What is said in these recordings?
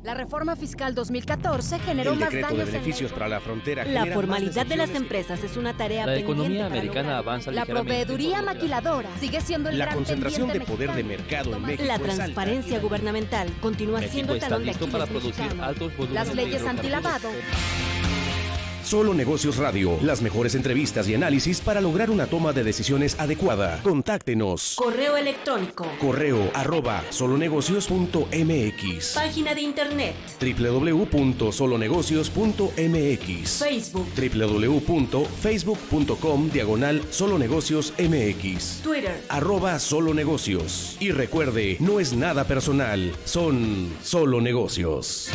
La reforma fiscal 2014 generó El más decreto daños de beneficios para la frontera. La formalidad de las empresas es una tarea La pendiente economía para americana lograr. avanza La ligeramente. proveeduría maquiladora sigue siendo el La gran concentración de pendiente poder de mexicano. mercado en México La es alta. transparencia gubernamental continúa siendo México el está talón de listo Aquiles para producir mexicano. altos volúmenes Las de leyes hidrocarburos. antilavado. Solo Negocios Radio. Las mejores entrevistas y análisis para lograr una toma de decisiones adecuada. Contáctenos. Correo electrónico. Correo@solonegocios.mx. Página de internet. www.solonegocios.mx. Facebook. www.facebook.com/solonegociosmx. Twitter. @solonegocios. Y recuerde, no es nada personal, son solo negocios.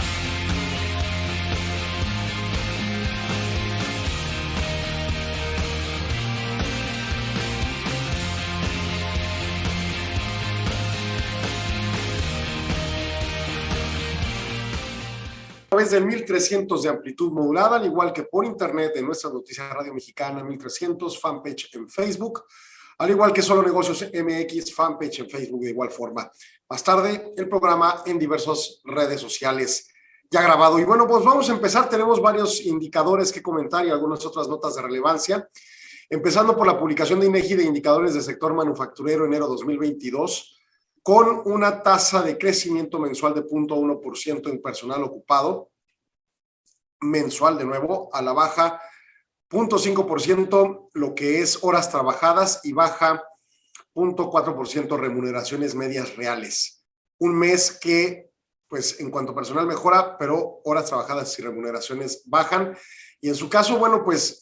A través del 1300 de amplitud modulada, al igual que por internet en nuestra noticia Radio Mexicana 1300, fanpage en Facebook, al igual que Solo Negocios MX, fanpage en Facebook de igual forma. Más tarde, el programa en diversas redes sociales ya grabado. Y bueno, pues vamos a empezar. Tenemos varios indicadores que comentar y algunas otras notas de relevancia. Empezando por la publicación de INEGI de indicadores del sector manufacturero enero 2022, con una tasa de crecimiento mensual de 0.1% en personal ocupado, mensual de nuevo, a la baja 0.5% lo que es horas trabajadas y baja 0.4% remuneraciones medias reales. Un mes que, pues, en cuanto a personal mejora, pero horas trabajadas y remuneraciones bajan. Y en su caso, bueno, pues,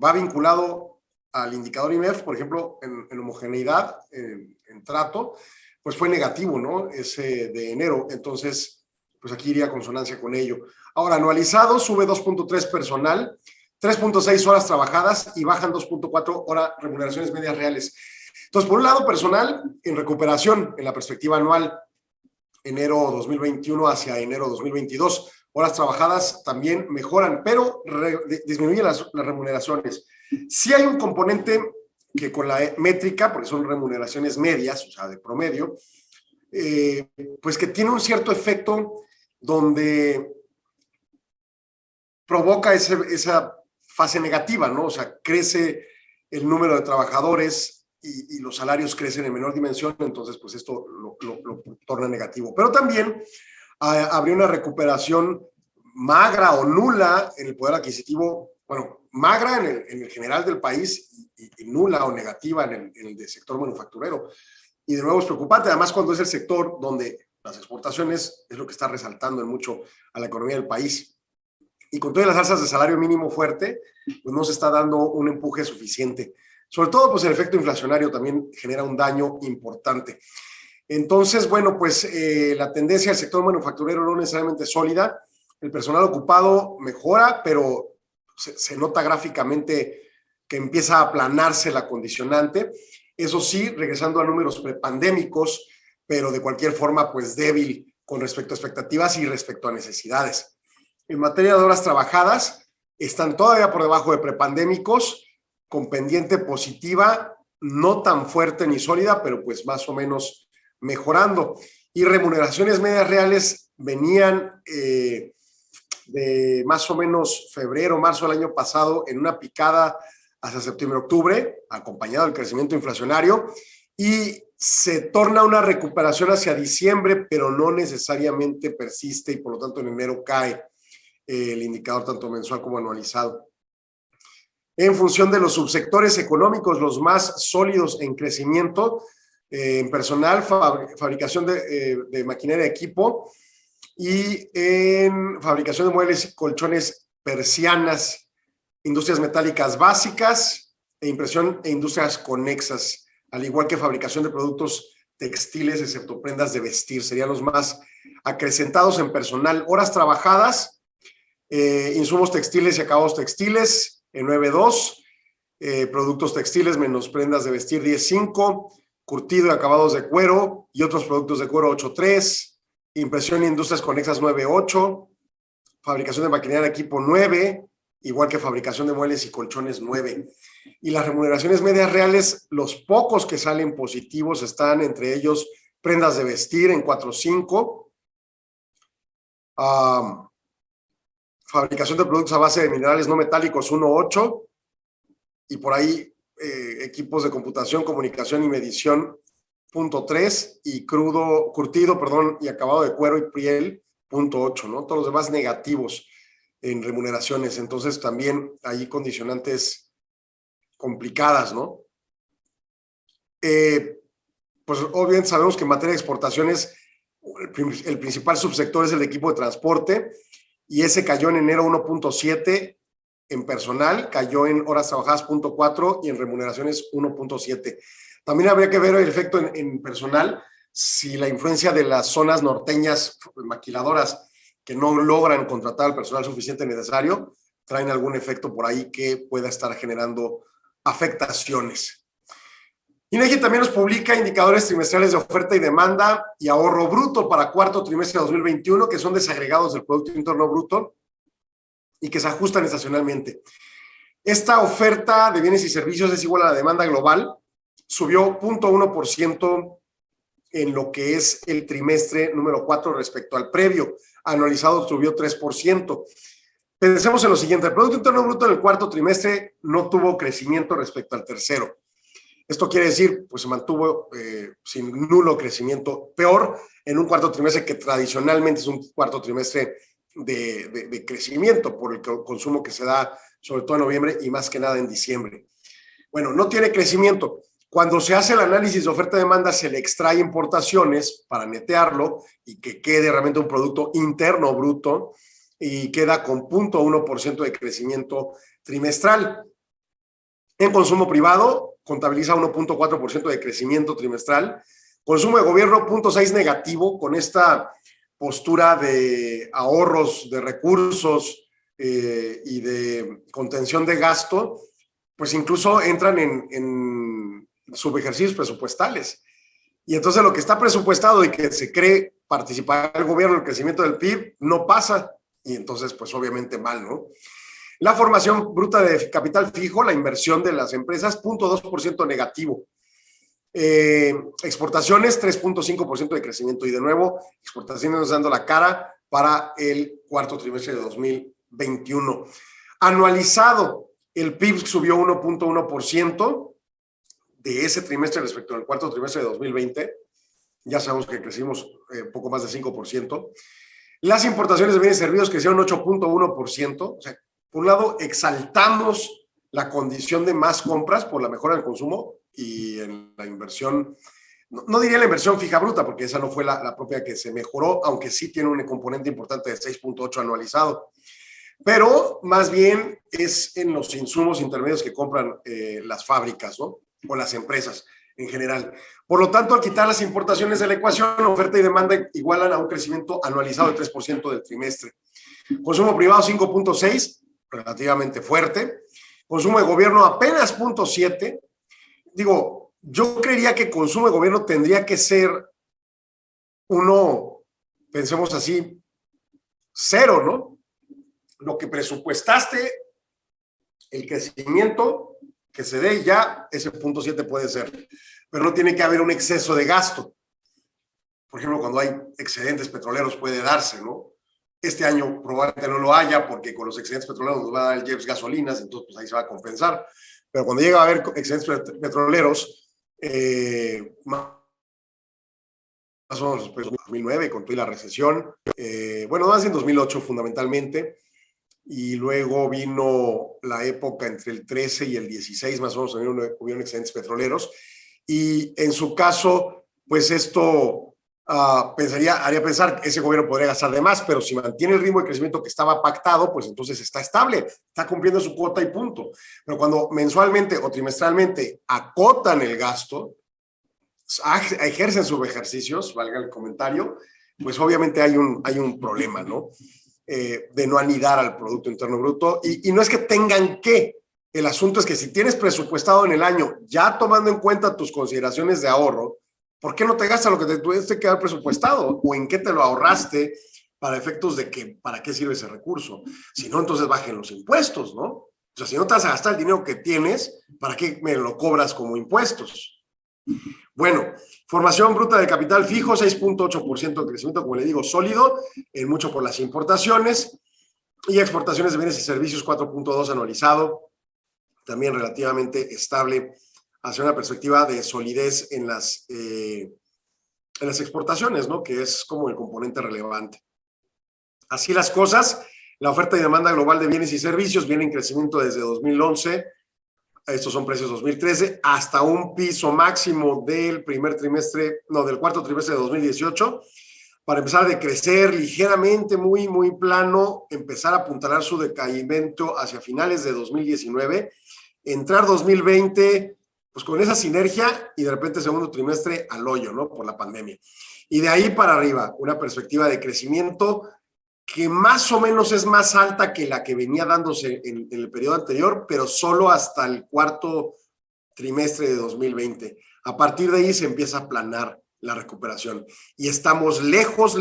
va vinculado al indicador IMEF, por ejemplo, en homogeneidad, en trato, pues fue negativo, ¿no? Ese de enero. Entonces, pues aquí iría consonancia con ello. Ahora, anualizado, sube 2.3 personal, 3.6 horas trabajadas y bajan 2.4 horas remuneraciones medias reales. Entonces, por un lado, personal en recuperación en la perspectiva anual, enero 2021 hacia enero 2022. Horas trabajadas también mejoran, pero disminuyen las remuneraciones. Sí hay un componente que con la métrica, porque son remuneraciones medias, o sea, de promedio, pues que tiene un cierto efecto donde provoca esa fase negativa, ¿no? O sea, crece el número de trabajadores y los salarios crecen en menor dimensión, entonces pues esto lo torna negativo. Pero también habría una recuperación magra o nula en el poder adquisitivo, bueno, magra en el general del país y nula o negativa en el del sector manufacturero. Y de nuevo es preocupante, además cuando es el sector donde las exportaciones es lo que está resaltando en mucho a la economía del país. Y con todas las alzas de salario mínimo fuerte, pues no se está dando un empuje suficiente. Sobre todo, pues el efecto inflacionario también genera un daño importante. Entonces, bueno, pues la tendencia del sector manufacturero no necesariamente es sólida. El personal ocupado mejora, pero se nota gráficamente que empieza a aplanarse la condicionante. Eso sí, regresando a números prepandémicos, pero de cualquier forma, pues débil con respecto a expectativas y respecto a necesidades. En materia de horas trabajadas, están todavía por debajo de prepandémicos, con pendiente positiva, no tan fuerte ni sólida, pero pues más o menos mejorando. Y remuneraciones medias reales venían de más o menos febrero, marzo del año pasado, en una picada hacia septiembre-octubre, acompañado del crecimiento inflacionario, y se torna una recuperación hacia diciembre, pero no necesariamente persiste y por lo tanto en enero cae el indicador tanto mensual como anualizado. En función de los subsectores económicos, los más sólidos en crecimiento, en personal, fabricación de maquinaria y equipo, y en fabricación de muebles y colchones, persianas, industrias metálicas básicas e impresión e industrias conexas, al igual que fabricación de productos textiles, excepto prendas de vestir, serían los más acrecentados en personal. Horas trabajadas, insumos textiles y acabados textiles en 9.2, productos textiles menos prendas de vestir 10.5, curtido y acabados de cuero y otros productos de cuero 8.3, impresión e industrias conexas 9.8, fabricación de maquinaria de equipo 9, igual que fabricación de muebles y colchones 9. Y las remuneraciones medias reales, los pocos que salen positivos están entre ellos prendas de vestir en 4.5, Fabricación de productos a base de minerales no metálicos 1.8 y por ahí equipos de computación, comunicación y medición 0.3 y curtido y acabado de cuero y piel 0.8, ¿no? Todos los demás negativos en remuneraciones. Entonces también hay condicionantes complicadas, ¿no? Pues obviamente sabemos que en materia de exportaciones el principal subsector es el de equipo de transporte y ese cayó en enero 1.7 en personal, cayó en horas trabajadas 0.4 y en remuneraciones 1.7. También habría que ver el efecto en personal, si la influencia de las zonas norteñas maquiladoras que no logran contratar al personal suficiente necesario, traen algún efecto por ahí que pueda estar generando afectaciones. INEGI también nos publica indicadores trimestrales de oferta y demanda y ahorro bruto para cuarto trimestre de 2021, que son desagregados del Producto Interno Bruto y que se ajustan estacionalmente. Esta oferta de bienes y servicios es igual a la demanda global, subió 0.1% en lo que es el trimestre número 4 respecto al previo. Anualizado subió 3%. Pensemos en lo siguiente, el Producto Interno Bruto en el cuarto trimestre no tuvo crecimiento respecto al tercero. Esto quiere decir, pues se mantuvo sin nulo crecimiento, peor en un cuarto trimestre que tradicionalmente es un cuarto trimestre de crecimiento por el consumo que se da sobre todo en noviembre y más que nada en diciembre. Bueno, no tiene crecimiento. Cuando se hace el análisis de oferta-demanda se le extrae importaciones para netearlo y que quede realmente un producto interno bruto y queda con 0.1% de crecimiento trimestral. En consumo privado contabiliza 1.4% de crecimiento trimestral. Consumo de gobierno 0.6 negativo con esta postura de ahorros de recursos y de contención de gasto, pues incluso entran en subejercicios presupuestales. Y entonces lo que está presupuestado y que se cree participar el gobierno en el crecimiento del PIB no pasa. Y entonces, pues obviamente mal, ¿no? La formación bruta de capital fijo, la inversión de las empresas, 0.2% negativo. Exportaciones, 3.5% de crecimiento. Y de nuevo, exportaciones nos dando la cara para el cuarto trimestre de 2021. Anualizado, el PIB subió 1.1% de ese trimestre respecto al cuarto trimestre de 2020. Ya sabemos que crecimos poco más de 5%. Las importaciones de bienes y servicios crecieron 8.1%. O sea, por un lado, exaltamos la condición de más compras por la mejora del consumo y en la inversión, no diría la inversión fija bruta, porque esa no fue la propia que se mejoró, aunque sí tiene un componente importante de 6.8 anualizado. Pero más bien es en los insumos intermedios que compran las fábricas, ¿no? O las empresas en general. Por lo tanto, al quitar las importaciones de la ecuación, oferta y demanda igualan a un crecimiento anualizado de 3% del trimestre. Consumo privado 5.6%, relativamente fuerte. Consumo de gobierno apenas 0.7%. Digo, yo creería que consumo de gobierno tendría que ser uno, pensemos así, 0, ¿no? Lo que presupuestaste, el crecimiento que se dé ya, ese 0.7 puede ser. Pero no tiene que haber un exceso de gasto. Por ejemplo, cuando hay excedentes petroleros puede darse, ¿no? Este año probablemente no lo haya porque con los excedentes petroleros nos va a dar el IEPS gasolinas, entonces pues ahí se va a compensar. Pero cuando llega a haber excedentes petroleros, más o menos después de 2009, con toda la recesión, bueno, más en 2008 fundamentalmente, y luego vino la época entre el 13 y el 16, más o menos, hubieron excedentes petroleros, y en su caso, pues esto haría pensar que ese gobierno podría gastar de más, pero si mantiene el ritmo de crecimiento que estaba pactado, pues entonces está estable, está cumpliendo su cuota y punto. Pero cuando mensualmente o trimestralmente acotan el gasto, ejercen subejercicios, valga el comentario, pues obviamente hay un problema, ¿no? De no anidar al Producto Interno Bruto. Y no es que tengan que, el asunto es que si tienes presupuestado en el año, ya tomando en cuenta tus consideraciones de ahorro, ¿por qué no te gastas lo que te tuviste que haber presupuestado? ¿O en qué te lo ahorraste para efectos de que, para qué sirve ese recurso? Si no, entonces bajen los impuestos, ¿no? O sea, si no te vas a gastar el dinero que tienes, ¿para qué me lo cobras como impuestos? Bueno, formación bruta de capital fijo, 6.8% de crecimiento, como le digo, sólido, en mucho por las importaciones, y exportaciones de bienes y servicios, 4.2 anualizado, también relativamente estable, hacia una perspectiva de solidez en las exportaciones, ¿no? Que es como el componente relevante. Así las cosas, la oferta y demanda global de bienes y servicios viene en crecimiento desde 2011, estos son precios 2013, hasta un piso máximo del del cuarto trimestre de 2018, para empezar a decrecer ligeramente, muy, muy plano, empezar a apuntalar su decaimiento hacia finales de 2019, entrar 2020, pues con esa sinergia y de repente segundo trimestre al hoyo, ¿no? Por la pandemia. Y de ahí para arriba, una perspectiva de crecimiento que más o menos es más alta que la que venía dándose en el periodo anterior, pero solo hasta el cuarto trimestre de 2020. A partir de ahí se empieza a aplanar la recuperación y estamos lejos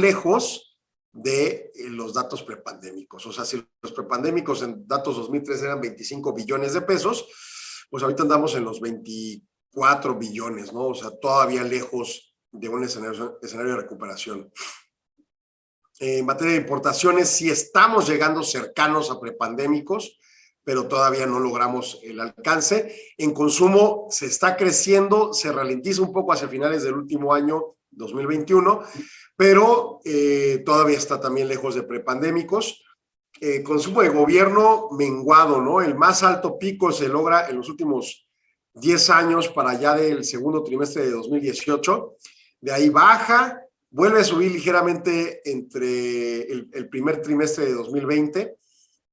de los datos prepandémicos. O sea, si los prepandémicos en datos 2003 eran 25 billones de pesos, pues ahorita andamos en los 24 billones, ¿no? O sea, todavía lejos de un escenario de recuperación. En materia de importaciones, sí estamos llegando cercanos a prepandémicos, pero todavía no logramos el alcance. En consumo se está creciendo, se ralentiza un poco hacia finales del último año, 2021, pero todavía está también lejos de prepandémicos. Consumo de gobierno menguado, ¿no? El más alto pico se logra en los últimos 10 años para allá del segundo trimestre de 2018. De ahí baja, vuelve a subir ligeramente entre el primer trimestre de 2020,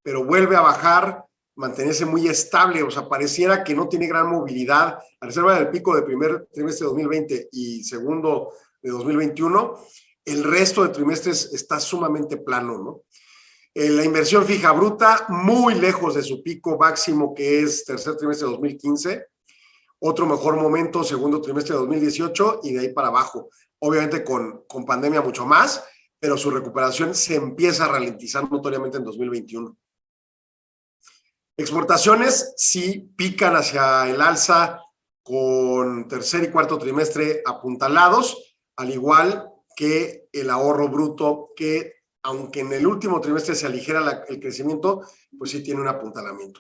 pero vuelve a bajar, mantenerse muy estable, o sea, pareciera que no tiene gran movilidad, a reserva del pico del primer trimestre de 2020 y segundo de 2021, el resto de trimestres está sumamente plano, ¿no? La inversión fija bruta, muy lejos de su pico máximo, que es tercer trimestre de 2015, otro mejor momento, segundo trimestre de 2018, y de ahí para abajo. Obviamente con pandemia mucho más, pero su recuperación se empieza a ralentizar notoriamente en 2021. Exportaciones sí pican hacia el alza con tercer y cuarto trimestre apuntalados, al igual que el ahorro bruto, que aunque en el último trimestre se aligera el crecimiento, pues sí tiene un apuntalamiento.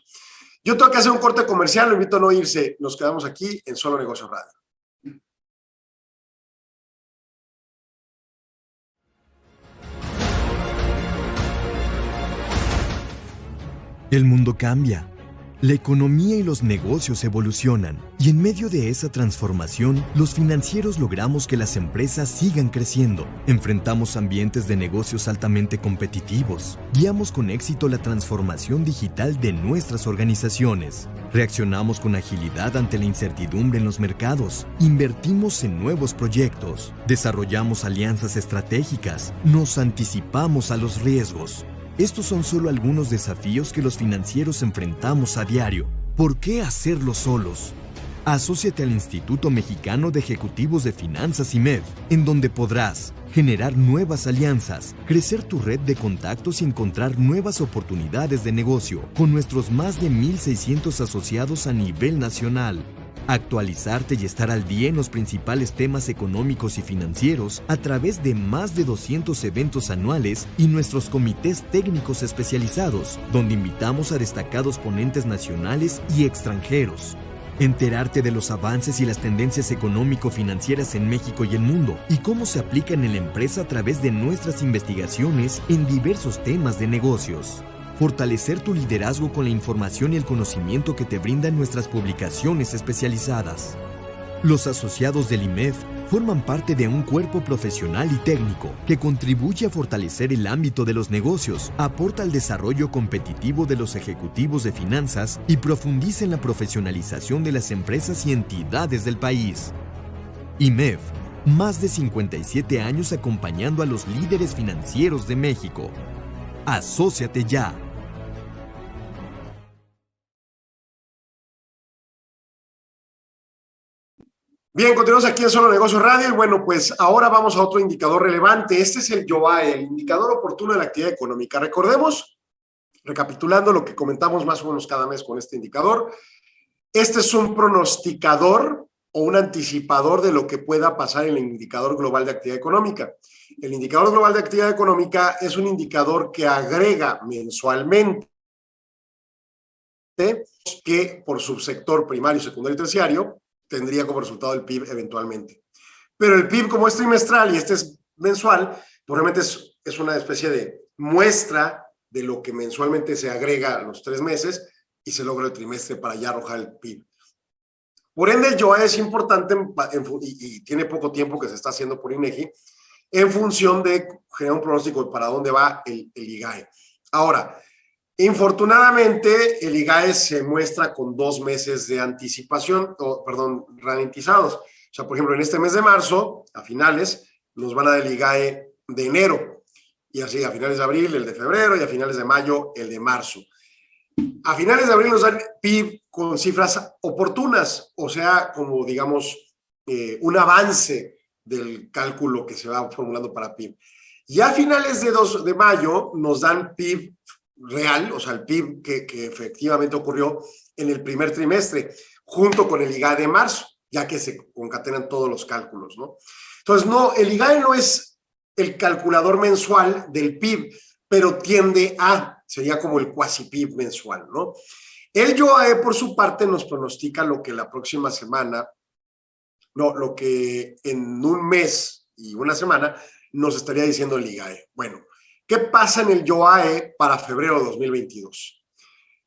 Yo tengo que hacer un corte comercial, lo invito a no irse, nos quedamos aquí en Solo Negocios Radio. El mundo cambia, la economía y los negocios evolucionan, y en medio de esa transformación, los financieros logramos que las empresas sigan creciendo. Enfrentamos ambientes de negocios altamente competitivos, guiamos con éxito la transformación digital de nuestras organizaciones, reaccionamos con agilidad ante la incertidumbre en los mercados, invertimos en nuevos proyectos, desarrollamos alianzas estratégicas, nos anticipamos a los riesgos. Estos son solo algunos desafíos que los financieros enfrentamos a diario. ¿Por qué hacerlo solos? Asóciate al Instituto Mexicano de Ejecutivos de Finanzas IMEF, en donde podrás generar nuevas alianzas, crecer tu red de contactos y encontrar nuevas oportunidades de negocio con nuestros más de 1,600 asociados a nivel nacional. Actualizarte y estar al día en los principales temas económicos y financieros a través de más de 200 eventos anuales y nuestros comités técnicos especializados, donde invitamos a destacados ponentes nacionales y extranjeros. Enterarte de los avances y las tendencias económico-financieras en México y el mundo y cómo se aplican en la empresa a través de nuestras investigaciones en diversos temas de negocios. Fortalecer tu liderazgo con la información y el conocimiento que te brindan nuestras publicaciones especializadas. Los asociados del IMEF forman parte de un cuerpo profesional y técnico que contribuye a fortalecer el ámbito de los negocios, aporta al desarrollo competitivo de los ejecutivos de finanzas y profundiza en la profesionalización de las empresas y entidades del país. IMEF, más de 57 años acompañando a los líderes financieros de México. ¡Asóciate ya! Bien, continuamos aquí en Solo Negocios Radio y bueno, pues ahora vamos a otro indicador relevante. Este es el YoAE, el indicador oportuno de la actividad económica. Recordemos, recapitulando lo que comentamos más o menos cada mes con este indicador, este es un pronosticador o un anticipador de lo que pueda pasar en el indicador global de actividad económica. El indicador global de actividad económica es un indicador que agrega mensualmente que por subsector primario, secundario y terciario tendría como resultado el PIB eventualmente. Pero el PIB, como es trimestral y este es mensual, pues realmente es una especie de muestra de lo que mensualmente se agrega a los 3 meses y se logra el trimestre para ya arrojar el PIB. Por ende, el YoA es importante y tiene poco tiempo que se está haciendo por INEGI en función de generar un pronóstico de para dónde va el IGAE. Ahora, infortunadamente, el IGAE se muestra con 2 meses de anticipación, ralentizados. O sea, por ejemplo, en este mes de marzo, a finales, nos van a dar el IGAE de enero, y así a finales de abril el de febrero, y a finales de mayo el de marzo. A finales de abril nos dan PIB con cifras oportunas, o sea, como digamos, un avance del cálculo que se va formulando para PIB. Y a finales de mayo nos dan PIB real, o sea, el PIB que efectivamente ocurrió en el primer trimestre, junto con el IGAE de marzo, ya que se concatenan todos los cálculos, ¿no? Entonces, no, el IGAE no es el calculador mensual del PIB, pero tiende a, sería como el cuasi PIB mensual, ¿no? El YoAE, por su parte, nos pronostica lo que la próxima semana, no, lo que en un mes y una semana nos estaría diciendo el IGAE. Bueno, ¿qué pasa en el YoAE para febrero de 2022?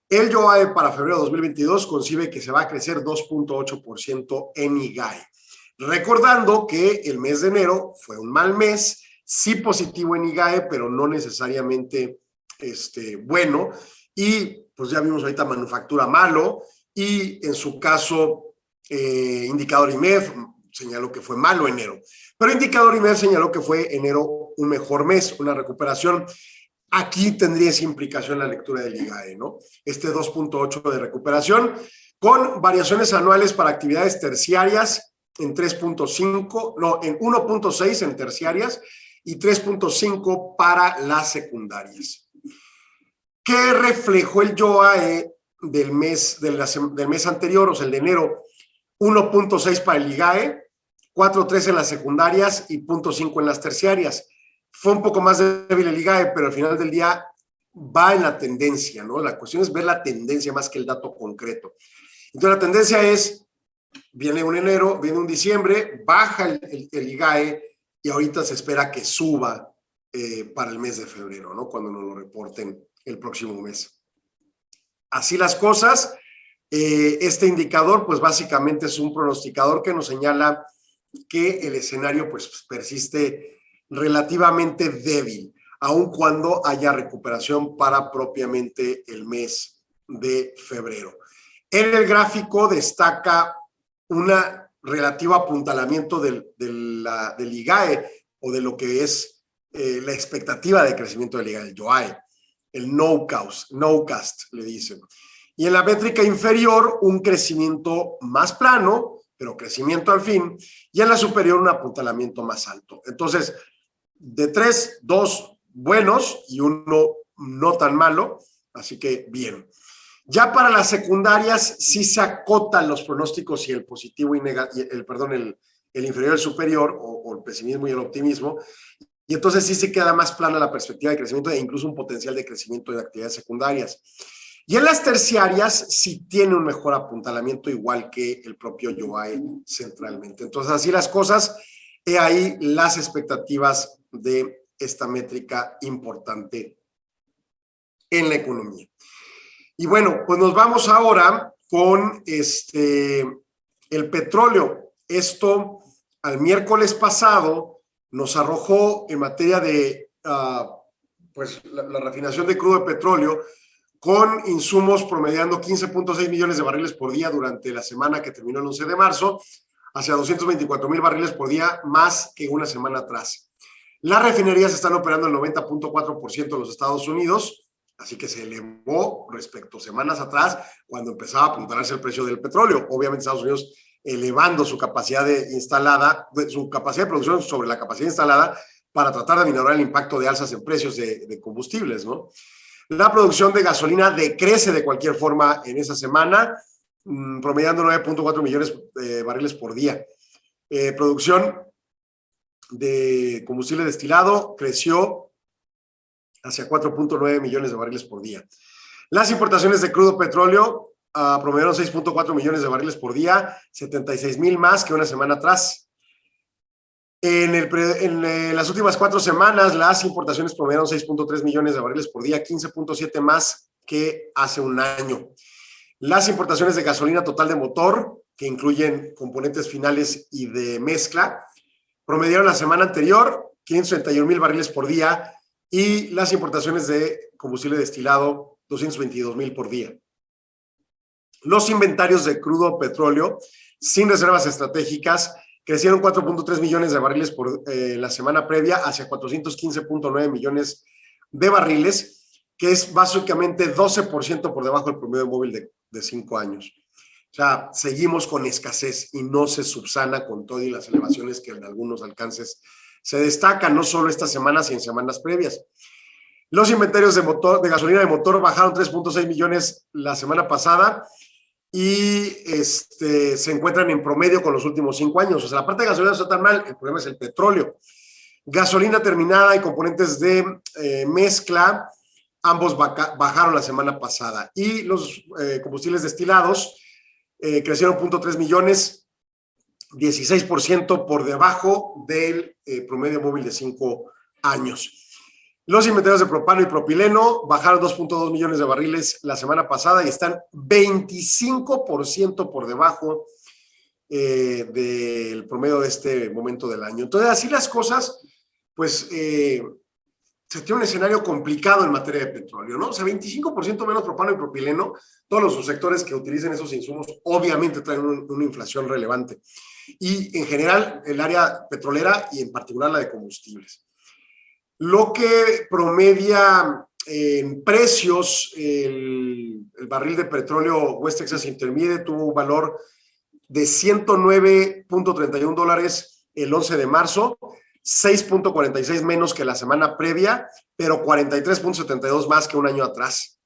El YoAE para febrero de 2022 concibe que se va a crecer 2.8% en IGAE. Recordando que el mes de enero fue un mal mes, sí positivo en IGAE, pero no necesariamente bueno. Y pues ya vimos ahorita manufactura malo y en su caso indicador IMEF señaló que fue malo enero. Pero indicador IMEF señaló que fue enero un mejor mes, una recuperación. Aquí tendría esa implicación la lectura del IGAE, ¿no? 2.8 de recuperación con variaciones anuales para actividades terciarias en 3.5, no, en 1.6 en terciarias y 3.5 para las secundarias. ¿Qué reflejó el YoAE del mes anterior, o sea, el de enero? 1.6 para el IGAE, 4.3 en las secundarias y 0.5 en las terciarias. Fue un poco más débil el IGAE, pero al final del día va en la tendencia, ¿no? La cuestión es ver la tendencia más que el dato concreto. Entonces la tendencia es, viene un enero, viene un diciembre, baja el IGAE y ahorita se espera que suba para el mes de febrero, ¿no? Cuando nos lo reporten el próximo mes. Así las cosas, este indicador pues básicamente es un pronosticador que nos señala que el escenario pues persiste relativamente débil, aun cuando haya recuperación para propiamente el mes de febrero. En el gráfico destaca una relativo apuntalamiento del IGAE o de lo que es la expectativa de crecimiento del IGAE, el YoAE, el no-cast, le dicen. Y en la métrica inferior, un crecimiento más plano, pero crecimiento al fin, y en la superior un apuntalamiento más alto. Entonces, de 3, 2 buenos y 1 no tan malo, así que bien. Ya para las secundarias sí se acotan los pronósticos y el positivo y el inferior y el superior, o el pesimismo y el optimismo, y entonces sí se queda más plana la perspectiva de crecimiento e incluso un potencial de crecimiento de actividades secundarias. Y en las terciarias sí tiene un mejor apuntalamiento, igual que el propio YoAE centralmente. Entonces, así las cosas, he ahí las expectativas de esta métrica importante en la economía. Y bueno, pues nos vamos ahora con el petróleo. Esto al miércoles pasado nos arrojó en materia de la refinación de crudo de petróleo con insumos promediando 15.6 millones de barriles por día durante la semana que terminó el 11 de marzo, hacia 224,000 barriles por día, más que una semana atrás. Las refinerías están operando el 90.4% en los Estados Unidos, así que se elevó respecto a semanas atrás, cuando empezaba a apuntarse el precio del petróleo. Obviamente Estados Unidos elevando su capacidad su capacidad de producción sobre la capacidad instalada para tratar de minorar el impacto de alzas en precios de combustibles, ¿no? La producción de gasolina decrece de cualquier forma en esa semana promediando 9.4 millones de barriles por día. Producción de combustible destilado creció hacia 4.9 millones de barriles por día. Las importaciones de crudo petróleo promediaron 6.4 millones de barriles por día, 76,000 más que una semana atrás. En las últimas 4 semanas, las importaciones promediaron 6.3 millones de barriles por día, 15.7 más que hace un año. Las importaciones de gasolina total de motor, que incluyen componentes finales y de mezcla, promediaron la semana anterior 531,000 barriles por día, y las importaciones de combustible destilado 222,000 por día. Los inventarios de crudo petróleo sin reservas estratégicas crecieron 4.3 millones de barriles por la semana previa hacia 415.9 millones de barriles, que es básicamente 12% por debajo del promedio móvil de 5 años. O sea, seguimos con escasez y no se subsana con todo y las elevaciones que en algunos alcances se destacan, no solo estas semanas, sino en semanas previas. Los inventarios de gasolina de motor bajaron 3.6 millones la semana pasada y se encuentran en promedio con los últimos 5 años. O sea, la parte de gasolina no está tan mal, el problema es el petróleo. Gasolina terminada y componentes de mezcla, ambos bajaron la semana pasada. Y los combustibles destilados crecieron 0.3 millones, 16% por debajo del promedio móvil de 5 años. Los inventarios de propano y propileno bajaron 2.2 millones de barriles la semana pasada y están 25% por debajo del promedio de este momento del año. Entonces, así las cosas, pues se tiene un escenario complicado en materia de petróleo, ¿no? O sea, 25% menos propano y propileno. Todos los subsectores que utilicen esos insumos obviamente traen una inflación relevante. Y en general el área petrolera y en particular la de combustibles. Lo que promedia en precios el barril de petróleo West Texas Intermediate tuvo un valor de $109.31 el 11 de marzo, 6.46 menos que la semana previa, pero 43.72 más que un año atrás.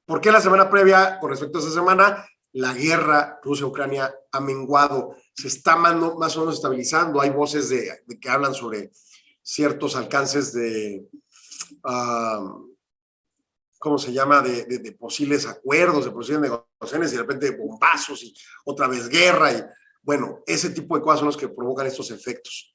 ¿Por qué la semana previa con respecto a esa semana? La guerra Rusia-Ucrania ha menguado, se está más o menos estabilizando. Hay voces de que hablan sobre ciertos alcances de, ¿cómo se llama?, de posibles acuerdos, de posibles negociaciones, y de repente bombazos y otra vez guerra. Y bueno, ese tipo de cosas son los que provocan estos efectos.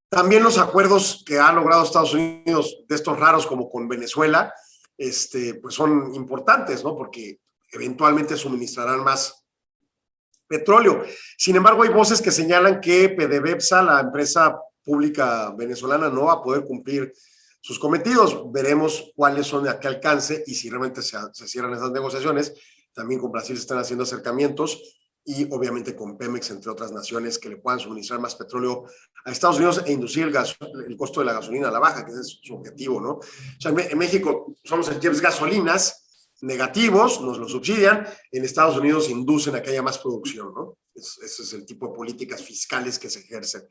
También los acuerdos que ha logrado Estados Unidos, de estos raros como con Venezuela, pues son importantes, ¿no? Porque eventualmente suministrarán más petróleo. Sin embargo, hay voces que señalan que PDVSA, la empresa pública venezolana, no va a poder cumplir sus cometidos. Veremos cuáles son de aquel alcance y si realmente se cierran esas negociaciones. También con Brasil se están haciendo acercamientos y obviamente con Pemex, entre otras naciones, que le puedan suministrar más petróleo a Estados Unidos e inducir el costo de la gasolina a la baja, que ese es su objetivo, ¿no? O sea, en México somos el IEPS gasolinas negativos, nos lo subsidian, en Estados Unidos inducen a que haya más producción, ¿no? Ese es el tipo de políticas fiscales que se ejercen.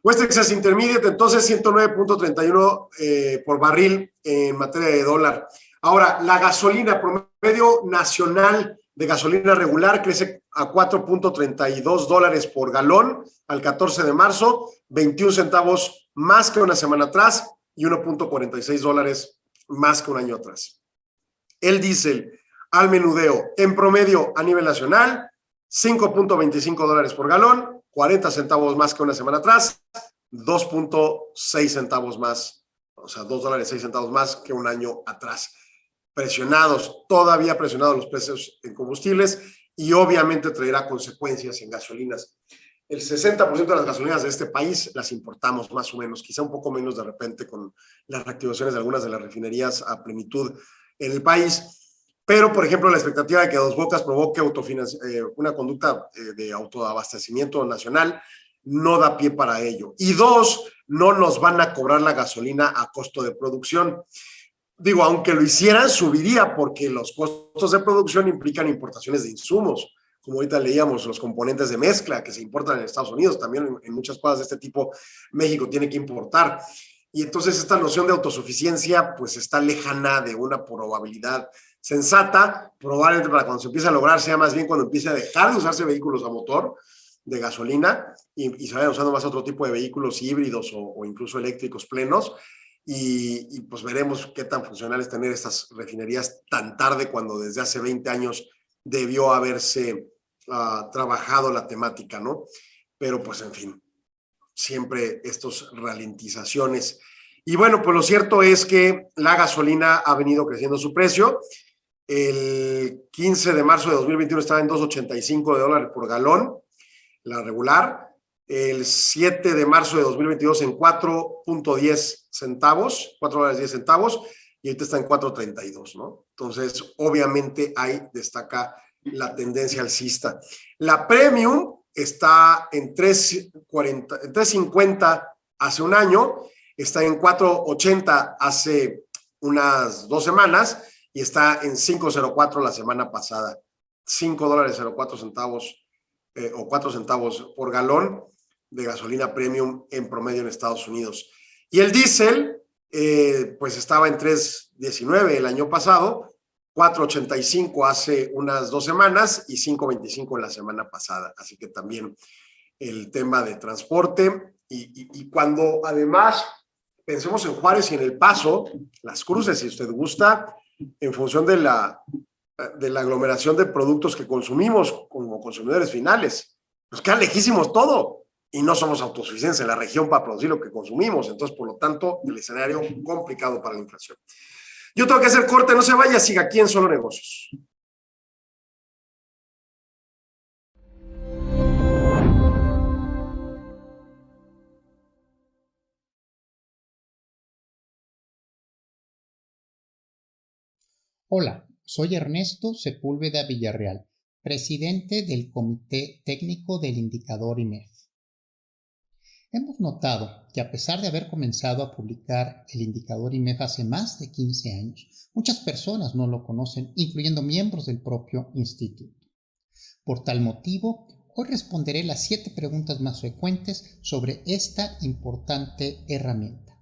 West Texas Intermediate, entonces 109.31 por barril en materia de dólar. Ahora, la gasolina promedio nacional de gasolina regular crece a $4.32 por galón al 14 de marzo, 21 centavos más que una semana atrás y $1.46 más que un año atrás. El diésel al menudeo en promedio a nivel nacional, $5.25 por galón, 40 centavos más que una semana atrás, 2.6 centavos más, o sea, $2.06 más que un año atrás. Todavía presionados los precios en combustibles y obviamente traerá consecuencias en gasolinas. El 60% de las gasolinas de este país las importamos más o menos, quizá un poco menos de repente con las reactivaciones de algunas de las refinerías a plenitud en el país. Pero, por ejemplo, la expectativa de que Dos Bocas provoque una conducta de autoabastecimiento nacional no da pie para ello. Y dos, no nos van a cobrar la gasolina a costo de producción. Digo, aunque lo hicieran, subiría porque los costos de producción implican importaciones de insumos. Como ahorita leíamos, los componentes de mezcla que se importan en Estados Unidos, también en muchas cosas de este tipo México tiene que importar. Y entonces esta noción de autosuficiencia pues está lejana de una probabilidad sensata, probablemente para cuando se empiece a lograr sea más bien cuando empiece a dejar de usarse vehículos a motor de gasolina y se vayan usando más otro tipo de vehículos híbridos o incluso eléctricos plenos. Y pues veremos qué tan funcional es tener estas refinerías tan tarde cuando desde hace 20 años debió haberse trabajado la temática, ¿no? Pero pues en fin, siempre estas ralentizaciones. Y bueno, pues lo cierto es que la gasolina ha venido creciendo su precio. El 15 de marzo de 2021 estaba en $2.85 por galón, la regular. El 7 de marzo de 2022 en 4.10 centavos, $4.10, y ahorita está en 4.32, ¿no? Entonces, obviamente ahí destaca la tendencia alcista. La Premium está en 3.50 hace un año, está en 4.80 hace unas 2 semanas y está en 5.04 la semana pasada. $5.04 o 4 centavos por galón de gasolina premium en promedio en Estados Unidos. Y el diésel, pues estaba en 3.19 el año pasado, 4.85 hace unas 2 semanas y 5.25 la semana pasada. Así que también el tema de transporte y cuando además pensemos en Juárez y en El Paso, Las Cruces, si usted gusta, en función de la aglomeración de productos que consumimos como consumidores finales, nos queda lejísimos todo y no somos autosuficientes en la región para producir lo que consumimos. Entonces, por lo tanto, el escenario complicado para la inflación. Yo tengo que hacer corte, no se vaya, siga aquí en Solo Negocios. Hola, soy Ernesto Sepúlveda Villarreal, presidente del Comité Técnico del Indicador IMEF. Hemos notado que a pesar de haber comenzado a publicar el Indicador IMEF hace más de 15 años, muchas personas no lo conocen, incluyendo miembros del propio instituto. Por tal motivo, hoy responderé las 7 preguntas más frecuentes sobre esta importante herramienta.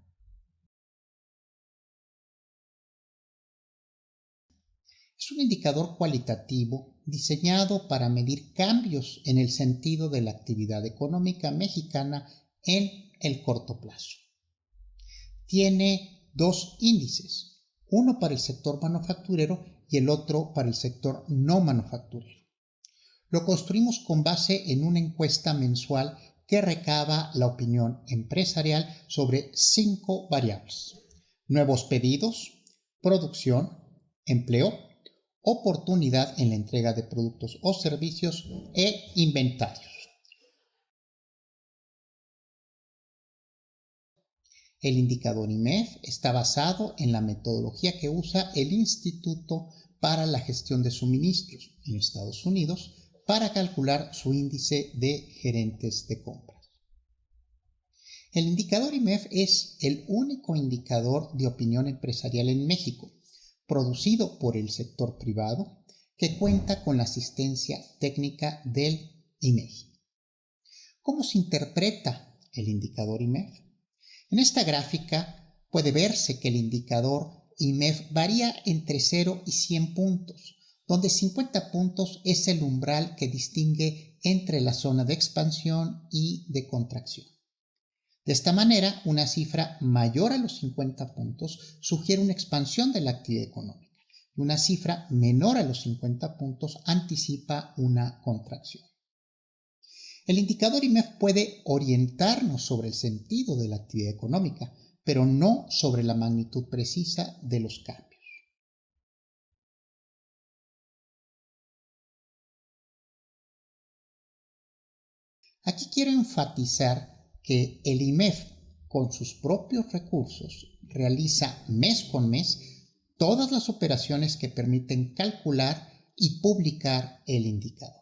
Es un indicador cualitativo diseñado para medir cambios en el sentido de la actividad económica mexicana en el corto plazo. Tiene 2 índices, uno para el sector manufacturero y el otro para el sector no manufacturero. Lo construimos con base en una encuesta mensual que recaba la opinión empresarial sobre 5 variables: nuevos pedidos, producción, empleo, oportunidad en la entrega de productos o servicios e inventarios. El indicador IMEF está basado en la metodología que usa el Instituto para la Gestión de Suministros en Estados Unidos para calcular su índice de gerentes de compras. El indicador IMEF es el único indicador de opinión empresarial en México, producido por el sector privado, que cuenta con la asistencia técnica del INEGI. ¿Cómo se interpreta el indicador IMEF? En esta gráfica puede verse que el indicador IMEF varía entre 0 y 100 puntos, donde 50 puntos es el umbral que distingue entre la zona de expansión y de contracción. De esta manera, una cifra mayor a los 50 puntos sugiere una expansión de la actividad económica y una cifra menor a los 50 puntos anticipa una contracción. El indicador IMEF puede orientarnos sobre el sentido de la actividad económica, pero no sobre la magnitud precisa de los cambios. Aquí quiero enfatizar que el IMEF, con sus propios recursos, realiza mes con mes todas las operaciones que permiten calcular y publicar el indicador.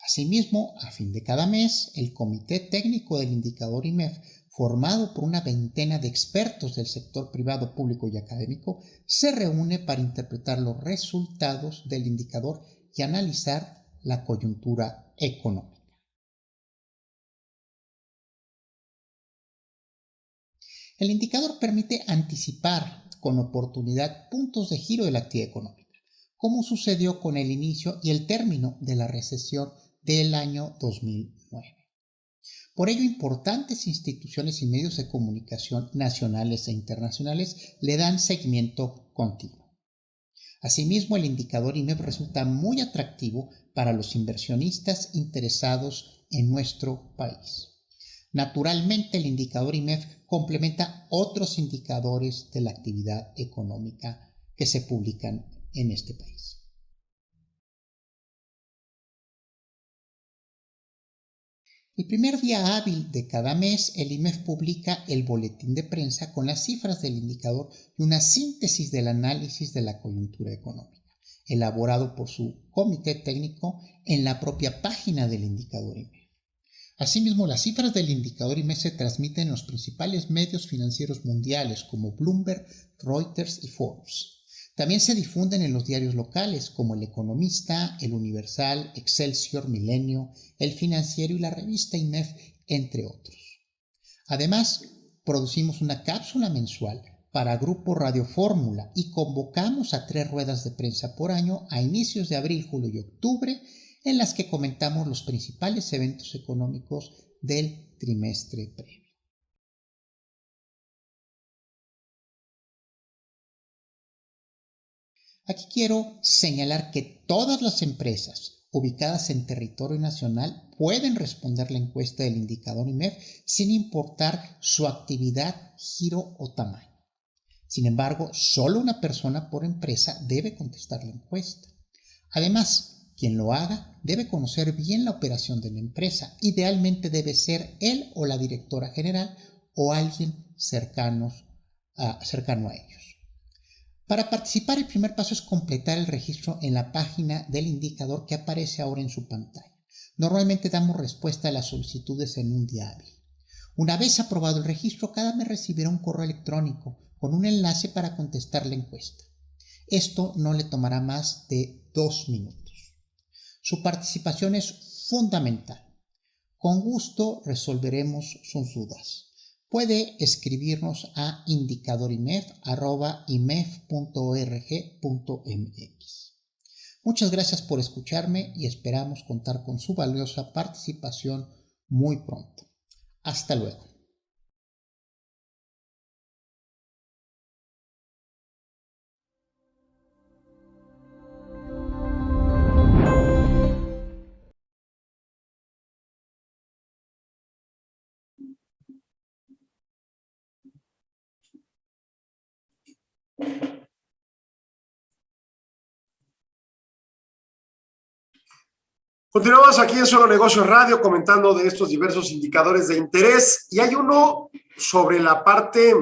Asimismo, a fin de cada mes, el Comité Técnico del Indicador IMEF, formado por una veintena de expertos del sector privado, público y académico, se reúne para interpretar los resultados del indicador y analizar la coyuntura económica. El indicador permite anticipar con oportunidad puntos de giro de la actividad económica, como sucedió con el inicio y el término de la recesión del año 2009. Por ello, importantes instituciones y medios de comunicación nacionales e internacionales le dan seguimiento continuo. Asimismo, el indicador IMEF resulta muy atractivo para los inversionistas interesados en nuestro país. Naturalmente, el indicador IMEF complementa otros indicadores de la actividad económica que se publican en este país. El primer día hábil de cada mes, el IMEF publica el boletín de prensa con las cifras del indicador y una síntesis del análisis de la coyuntura económica, elaborado por su comité técnico en la propia página del indicador IMEF. Asimismo, las cifras del indicador IMEF se transmiten en los principales medios financieros mundiales como Bloomberg, Reuters y Forbes. También se difunden en los diarios locales como El Economista, El Universal, Excelsior, Milenio, El Financiero y la revista IMEF, entre otros. Además, producimos una cápsula mensual para Grupo Radio Fórmula y convocamos a 3 ruedas de prensa por año a inicios de abril, julio y octubre, en las que comentamos los principales eventos económicos del trimestre previo. Aquí quiero señalar que todas las empresas ubicadas en territorio nacional pueden responder la encuesta del indicador IMEF sin importar su actividad, giro o tamaño. Sin embargo, solo una persona por empresa debe contestar la encuesta. Además, quien lo haga debe conocer bien la operación de la empresa. Idealmente debe ser él o la directora general o alguien cercano a ellos. Para participar, el primer paso es completar el registro en la página del indicador que aparece ahora en su pantalla. Normalmente damos respuesta a las solicitudes en un día hábil. Una vez aprobado el registro, cada mes recibirá un correo electrónico con un enlace para contestar la encuesta. Esto no le tomará más de 2 minutos. Su participación es fundamental. Con gusto resolveremos sus dudas. Puede escribirnos a indicadorimef@imef.org.mx. Muchas gracias por escucharme y esperamos contar con su valiosa participación muy pronto. Hasta luego. Continuamos aquí en Solo Negocios Radio comentando de estos diversos indicadores de interés y hay uno sobre la parte,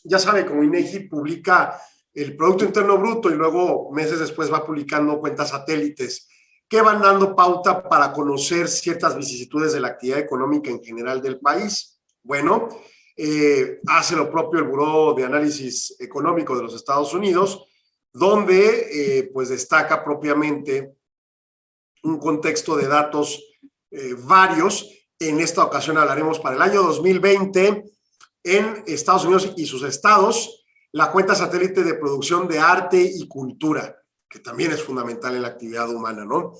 ya sabe, como INEGI publica el Producto Interno Bruto y luego meses después va publicando cuentas satélites que van dando pauta para conocer ciertas vicisitudes de la actividad económica en general del país. Bueno, hace lo propio el Buró de Análisis Económico de los Estados Unidos, donde pues destaca propiamente un contexto de datos varios. En esta ocasión hablaremos para el año 2020 en Estados Unidos y sus estados, la cuenta satélite de producción de arte y cultura, que también es fundamental en la actividad humana, ¿no?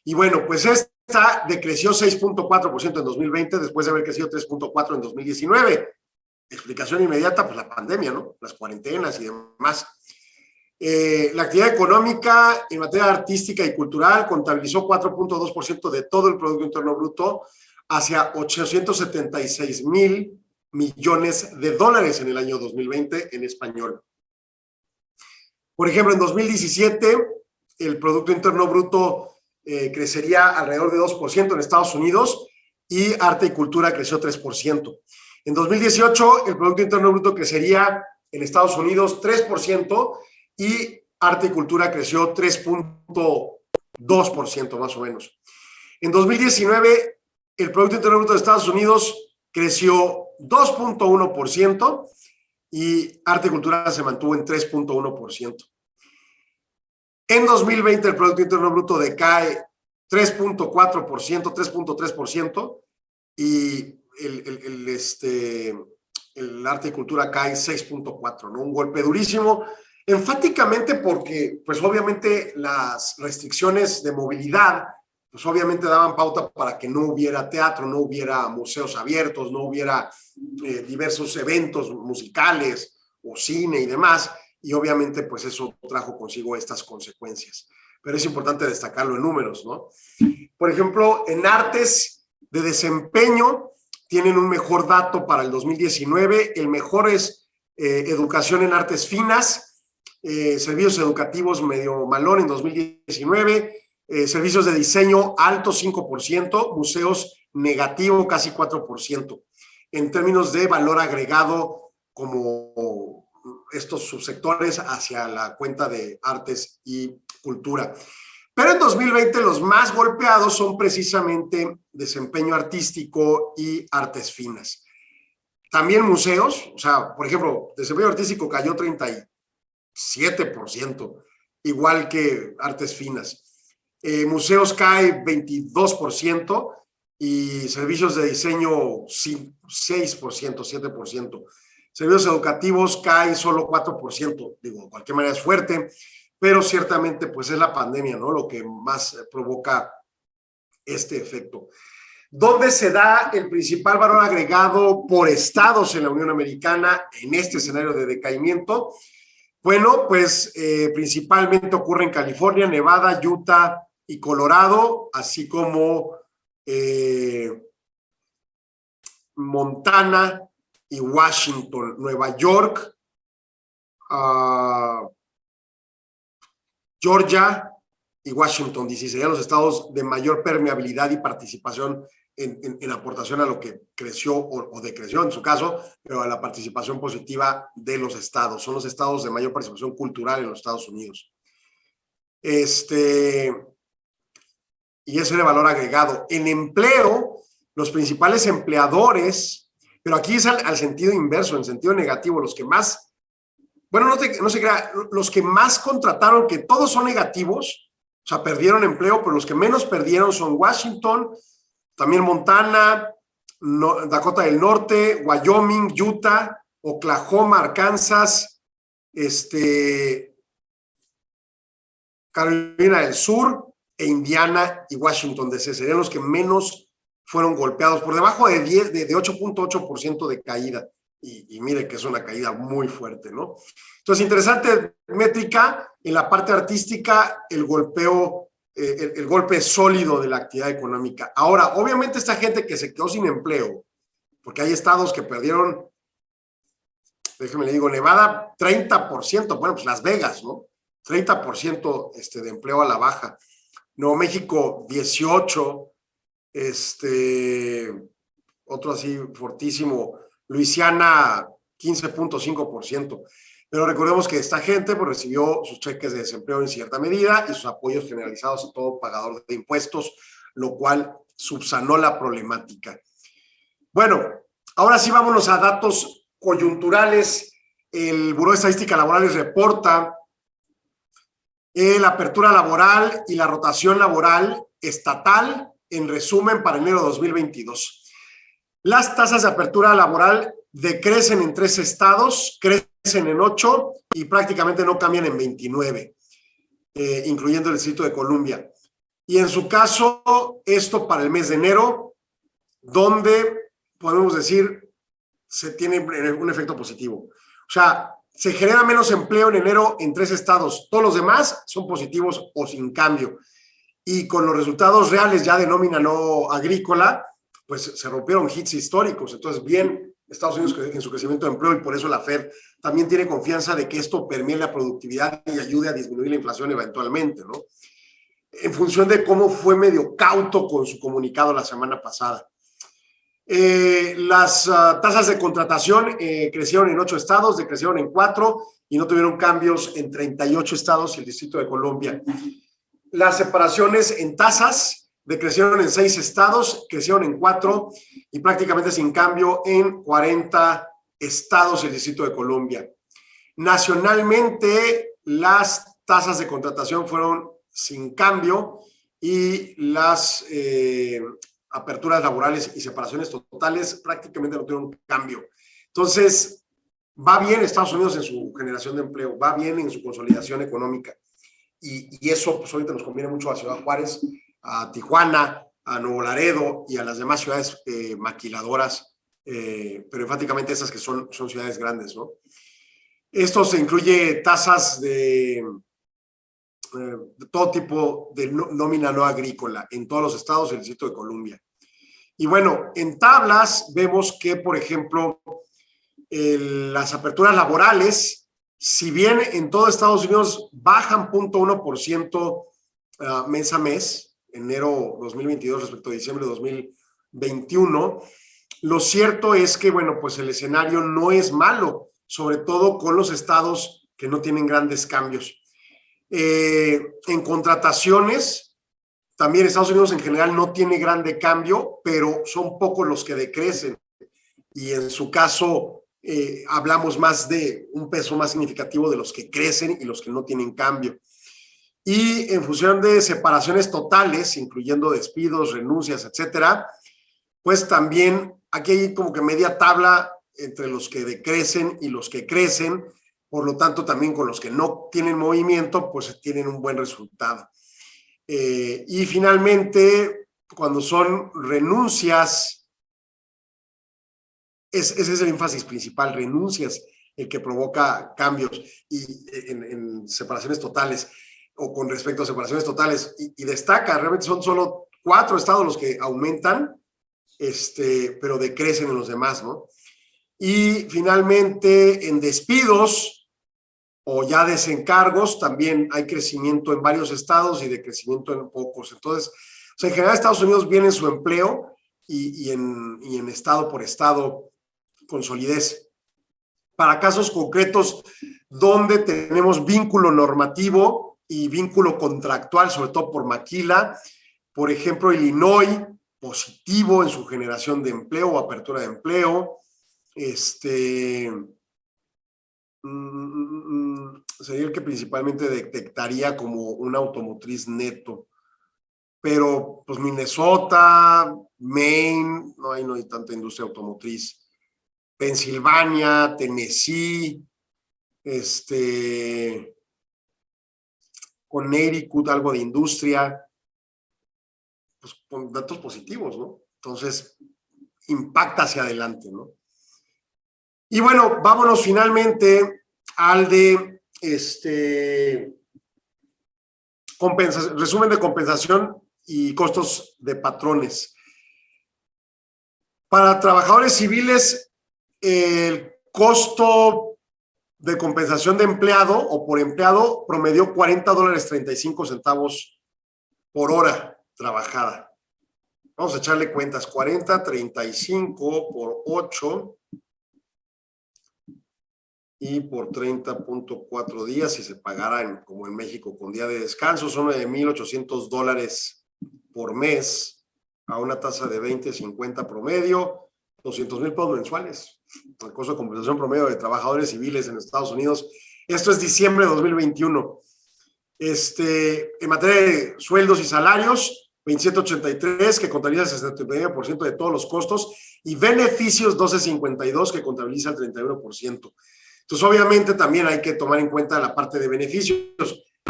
Y bueno, pues esta decreció 6.4% en 2020 después de haber crecido 3.4% en 2019. Explicación inmediata, pues la pandemia, ¿no? Las cuarentenas y demás. La actividad económica en materia artística y cultural contabilizó 4.2% de todo el Producto Interno Bruto hacia 876,000 millones de dólares en el año 2020 en español. Por ejemplo, en 2017 el Producto Interno Bruto crecería alrededor de 2% en Estados Unidos y arte y cultura creció 3%. En 2018 el Producto Interno Bruto crecería en Estados Unidos 3%, y arte y cultura creció 3.2% más o menos. En 2019, el Producto Interno Bruto de Estados Unidos creció 2.1% y arte y cultura se mantuvo en 3.1%. En 2020, el Producto Interno Bruto decae 3.4%, 3.3%, y el arte y cultura cae 6.4, ¿no? Un golpe durísimo, enfáticamente porque, pues obviamente las restricciones de movilidad, pues obviamente daban pauta para que no hubiera teatro, no hubiera museos abiertos, no hubiera diversos eventos musicales o cine y demás, y obviamente pues eso trajo consigo estas consecuencias. Pero es importante destacarlo en números, ¿no? Por ejemplo, en artes de desempeño tienen un mejor dato para el 2019, el mejor es educación en artes finas, servicios educativos medio malón en 2019, servicios de diseño alto 5%, museos negativo casi 4%. En términos de valor agregado, como estos subsectores hacia la cuenta de artes y cultura. Pero en 2020 los más golpeados son precisamente desempeño artístico y artes finas. También museos, o sea, por ejemplo, desempeño artístico cayó 37%, igual que artes finas. Museos cae 22% y servicios de diseño 6%, 7%. Servicios educativos cae solo 4%, digo, de cualquier manera es fuerte, pero ciertamente pues es la pandemia, ¿no? Lo que más provoca este efecto. ¿Dónde se da el principal valor agregado por estados en la Unión Americana en este escenario de decaimiento? Bueno, pues principalmente ocurre en California, Nevada, Utah y Colorado, así como Montana y Washington. Nueva York, Georgia y Washington DC serían los estados de mayor permeabilidad y participación en aportación a lo que creció o decreció en su caso, pero a la participación positiva de los estados. Son los estados de mayor participación cultural en los Estados Unidos. Y ese es el valor agregado. En empleo, los principales empleadores, pero aquí es al sentido inverso, en sentido negativo, los que más, bueno, no se crea, los que más contrataron, que todos son negativos, o sea, perdieron empleo, pero los que menos perdieron son Washington, también Montana, Dakota del Norte, Wyoming, Utah, Oklahoma, Arkansas, Carolina del Sur e Indiana y Washington DC. Serían los que menos fueron golpeados, por debajo de 8.8% de caída. Y mire que es una caída muy fuerte, ¿no? Entonces, interesante métrica. En la parte artística, el golpe sólido de la actividad económica. Ahora, obviamente esta gente que se quedó sin empleo, porque hay estados que perdieron, déjeme le digo, Nevada, 30%, bueno, pues Las Vegas, ¿no? 30% de empleo a la baja. Nuevo México, 18%, otro así fortísimo, Luisiana, 15.5%. Pero recordemos que esta gente pues, recibió sus cheques de desempleo en cierta medida y sus apoyos generalizados a todo pagador de impuestos, lo cual subsanó la problemática. Bueno, ahora sí vámonos a datos coyunturales. El Buró de Estadística Laborales reporta la apertura laboral y la rotación laboral estatal, en resumen, para enero de 2022. Las tasas de apertura laboral decrecen en 3 estados, crecen en 8 y prácticamente no cambian en 29, incluyendo el Distrito de Columbia. Y en su caso, esto para el mes de enero, donde podemos decir se tiene un efecto positivo. O sea, se genera menos empleo en enero en 3 estados. Todos los demás son positivos o sin cambio. Y con los resultados reales ya de nómina no agrícola, pues se rompieron hits históricos. Entonces, bien, Estados Unidos en su crecimiento de empleo, y por eso la Fed también tiene confianza de que esto permee la productividad y ayude a disminuir la inflación eventualmente, ¿no? En función de cómo fue medio cauto con su comunicado la semana pasada. Las tasas de contratación crecieron en 8 estados, decrecieron en 4 y no tuvieron cambios en 38 estados y el Distrito de Columbia. Las separaciones en tasas decrecieron en 6 estados, crecieron en 4 y prácticamente sin cambio en 40 estados y el Distrito de Columbia. Nacionalmente, las tasas de contratación fueron sin cambio y las aperturas laborales y separaciones totales prácticamente no tuvieron cambio. Entonces, va bien Estados Unidos en su generación de empleo, va bien en su consolidación económica. Y eso, pues ahorita nos conviene mucho a Ciudad Juárez, a Tijuana, a Nuevo Laredo y a las demás ciudades maquiladoras, pero enfáticamente esas que son ciudades grandes, ¿no? Esto se incluye tasas de todo tipo de nómina no agrícola en todos los estados y el Distrito de Columbia. Y bueno, en tablas vemos que, por ejemplo, las aperturas laborales, si bien en todo Estados Unidos bajan 0.1% mes a mes, enero 2022 respecto a diciembre 2021, lo cierto es que, bueno, pues el escenario no es malo, sobre todo con los estados que no tienen grandes cambios. En contrataciones, también Estados Unidos en general no tiene grande cambio, pero son pocos los que decrecen. Y en su caso, hablamos más de un peso más significativo de los que crecen y los que no tienen cambio. Y en función de separaciones totales, incluyendo despidos, renuncias, etcétera, pues también aquí hay como que media tabla entre los que decrecen y los que crecen. Por lo tanto, también con los que no tienen movimiento, pues tienen un buen resultado. Y finalmente, cuando son renuncias, ese es el énfasis principal, renuncias, el que provoca cambios y en separaciones totales o con respecto a separaciones totales. Y destaca, realmente son solo 4 estados los que aumentan, pero decrecen en los demás, ¿no? Y finalmente, en despidos o ya desencargos, también hay crecimiento en varios estados y decrecimiento en pocos. Entonces, o sea, en general Estados Unidos viene en su empleo y en estado por estado con solidez. Para casos concretos donde tenemos vínculo normativo y vínculo contractual, sobre todo por maquila, por ejemplo, Illinois, positivo en su generación de empleo o apertura de empleo, sería el que principalmente detectaría como una automotriz neto. Pero, pues, Minnesota, Maine, no hay tanta industria automotriz. Pensilvania, Tennessee, Connecticut, algo de industria, pues con datos positivos, ¿no? Entonces, impacta hacia adelante, ¿no? Y bueno, vámonos finalmente al de resumen de compensación y costos de patrones. Para trabajadores civiles, el costo de compensación de empleado o por empleado promedió $40.35 por hora trabajada. Vamos a echarle cuentas, 40.35 por 8 y por 30.4 días, si se pagara como en México con día de descanso, son $9,800 por mes a una tasa de 20.50 promedio, $200,000 mensuales. El costo de compensación promedio de trabajadores civiles en Estados Unidos. Esto es diciembre de 2021. En materia de sueldos y salarios, 27.83, que contabiliza el 79% de todos los costos, y beneficios, 12.52, que contabiliza el 31%. Entonces, obviamente, también hay que tomar en cuenta la parte de beneficios.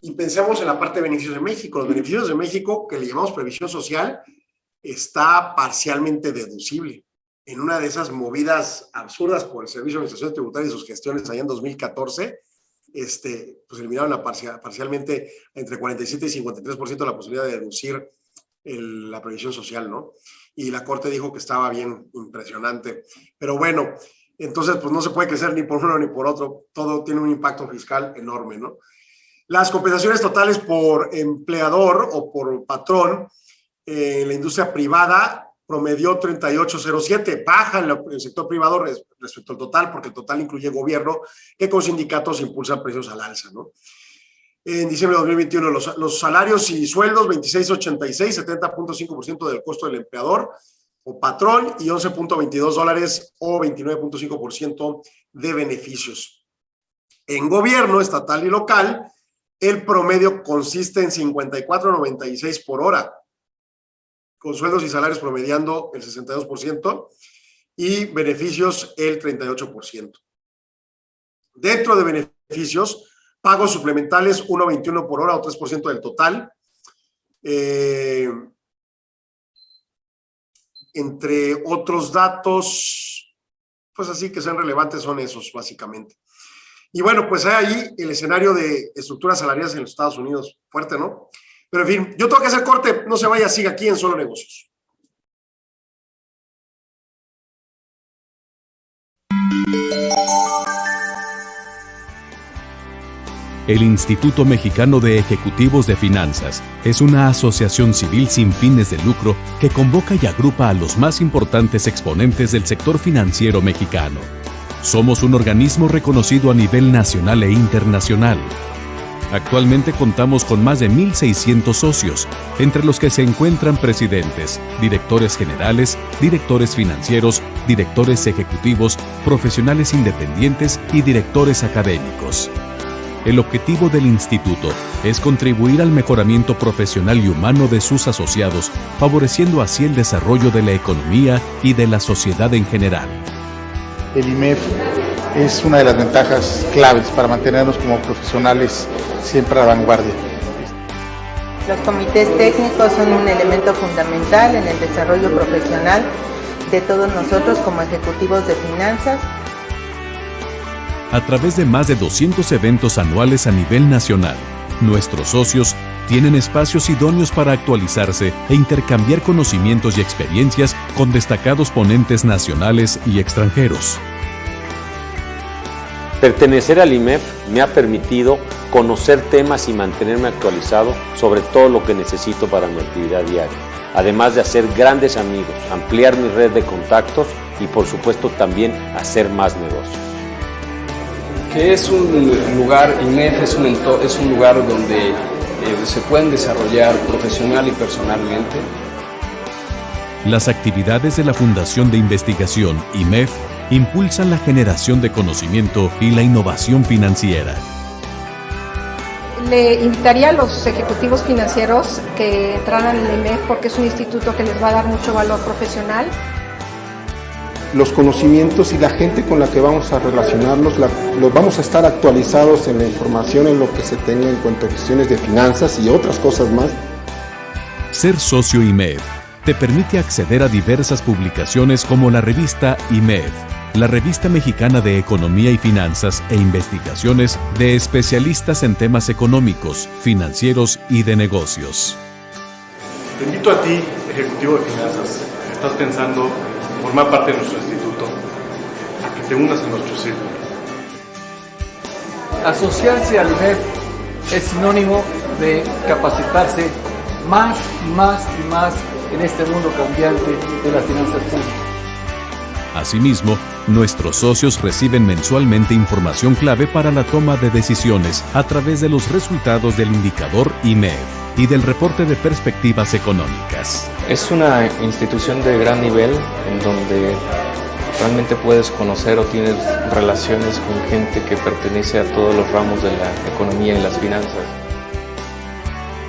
Y pensemos en la parte de beneficios de México. Los beneficios de México, que le llamamos previsión social, está parcialmente deducible. En una de esas movidas absurdas por el Servicio de Administración Tributaria y sus gestiones allá en 2014, pues eliminaron parcialmente entre 47 y 53% la posibilidad de deducir la previsión social, ¿no? Y la Corte dijo que estaba bien, impresionante. Pero bueno, entonces pues no se puede crecer ni por uno ni por otro. Todo tiene un impacto fiscal enorme, ¿no? Las compensaciones totales por empleador o por patrón en la industria privada promedió 38.07, baja en el sector privado respecto al total, porque el total incluye gobierno, que con sindicatos impulsa precios al alza, ¿no? En diciembre de 2021, los salarios y sueldos, 26.86, 70.5% del costo del empleador o patrón, y $11.22 o 29.5% de beneficios. En gobierno estatal y local, el promedio consiste en 54.96 por hora, con sueldos y salarios promediando el 62%, y beneficios el 38%. Dentro de beneficios, pagos suplementales 1.21 por hora o 3% del total. Entre otros datos, pues así que sean relevantes son esos, básicamente. Y bueno, pues hay ahí el escenario de estructuras salariales en los Estados Unidos. Fuerte, ¿no? Pero en fin, yo tengo que hacer corte. No se vaya, siga aquí en Solo Negocios. El Instituto Mexicano de Ejecutivos de Finanzas es una asociación civil sin fines de lucro que convoca y agrupa a los más importantes exponentes del sector financiero mexicano. Somos un organismo reconocido a nivel nacional e internacional. Actualmente contamos con más de 1,600 socios, entre los que se encuentran presidentes, directores generales, directores financieros, directores ejecutivos, profesionales independientes y directores académicos. El objetivo del instituto es contribuir al mejoramiento profesional y humano de sus asociados, favoreciendo así el desarrollo de la economía y de la sociedad en general. El IMEF es una de las ventajas claves para mantenernos como profesionales siempre a la vanguardia. Los comités técnicos son un elemento fundamental en el desarrollo profesional de todos nosotros como ejecutivos de finanzas. A través de más de 200 eventos anuales a nivel nacional, nuestros socios tienen espacios idóneos para actualizarse e intercambiar conocimientos y experiencias con destacados ponentes nacionales y extranjeros. Pertenecer al IMEF me ha permitido conocer temas y mantenerme actualizado sobre todo lo que necesito para mi actividad diaria, además de hacer grandes amigos, ampliar mi red de contactos y por supuesto también hacer más negocios. Que es un lugar, IMEF es un lugar donde se pueden desarrollar profesional y personalmente. Las actividades de la Fundación de Investigación IMEF impulsan la generación de conocimiento y la innovación financiera. Le invitaría a los ejecutivos financieros que entraran en el IMEF porque es un instituto que les va a dar mucho valor profesional. Los conocimientos y la gente con la que vamos a relacionarnos, los vamos a estar actualizados en la información, en lo que se tenga en cuanto a cuestiones de finanzas y otras cosas más. Ser socio IMEF te permite acceder a diversas publicaciones como la revista IMEF, la revista mexicana de economía y finanzas e investigaciones de especialistas en temas económicos, financieros y de negocios. Te invito a ti, ejecutivo de finanzas, que estás pensando formar parte de nuestro instituto, a que te unas a nuestro círculo. Asociarse al IMEF es sinónimo de capacitarse más y más y más en este mundo cambiante de las finanzas públicas. Asimismo, nuestros socios reciben mensualmente información clave para la toma de decisiones a través de los resultados del indicador IMEF y del reporte de perspectivas económicas. Es una institución de gran nivel en donde realmente puedes conocer o tienes relaciones con gente que pertenece a todos los ramos de la economía y las finanzas.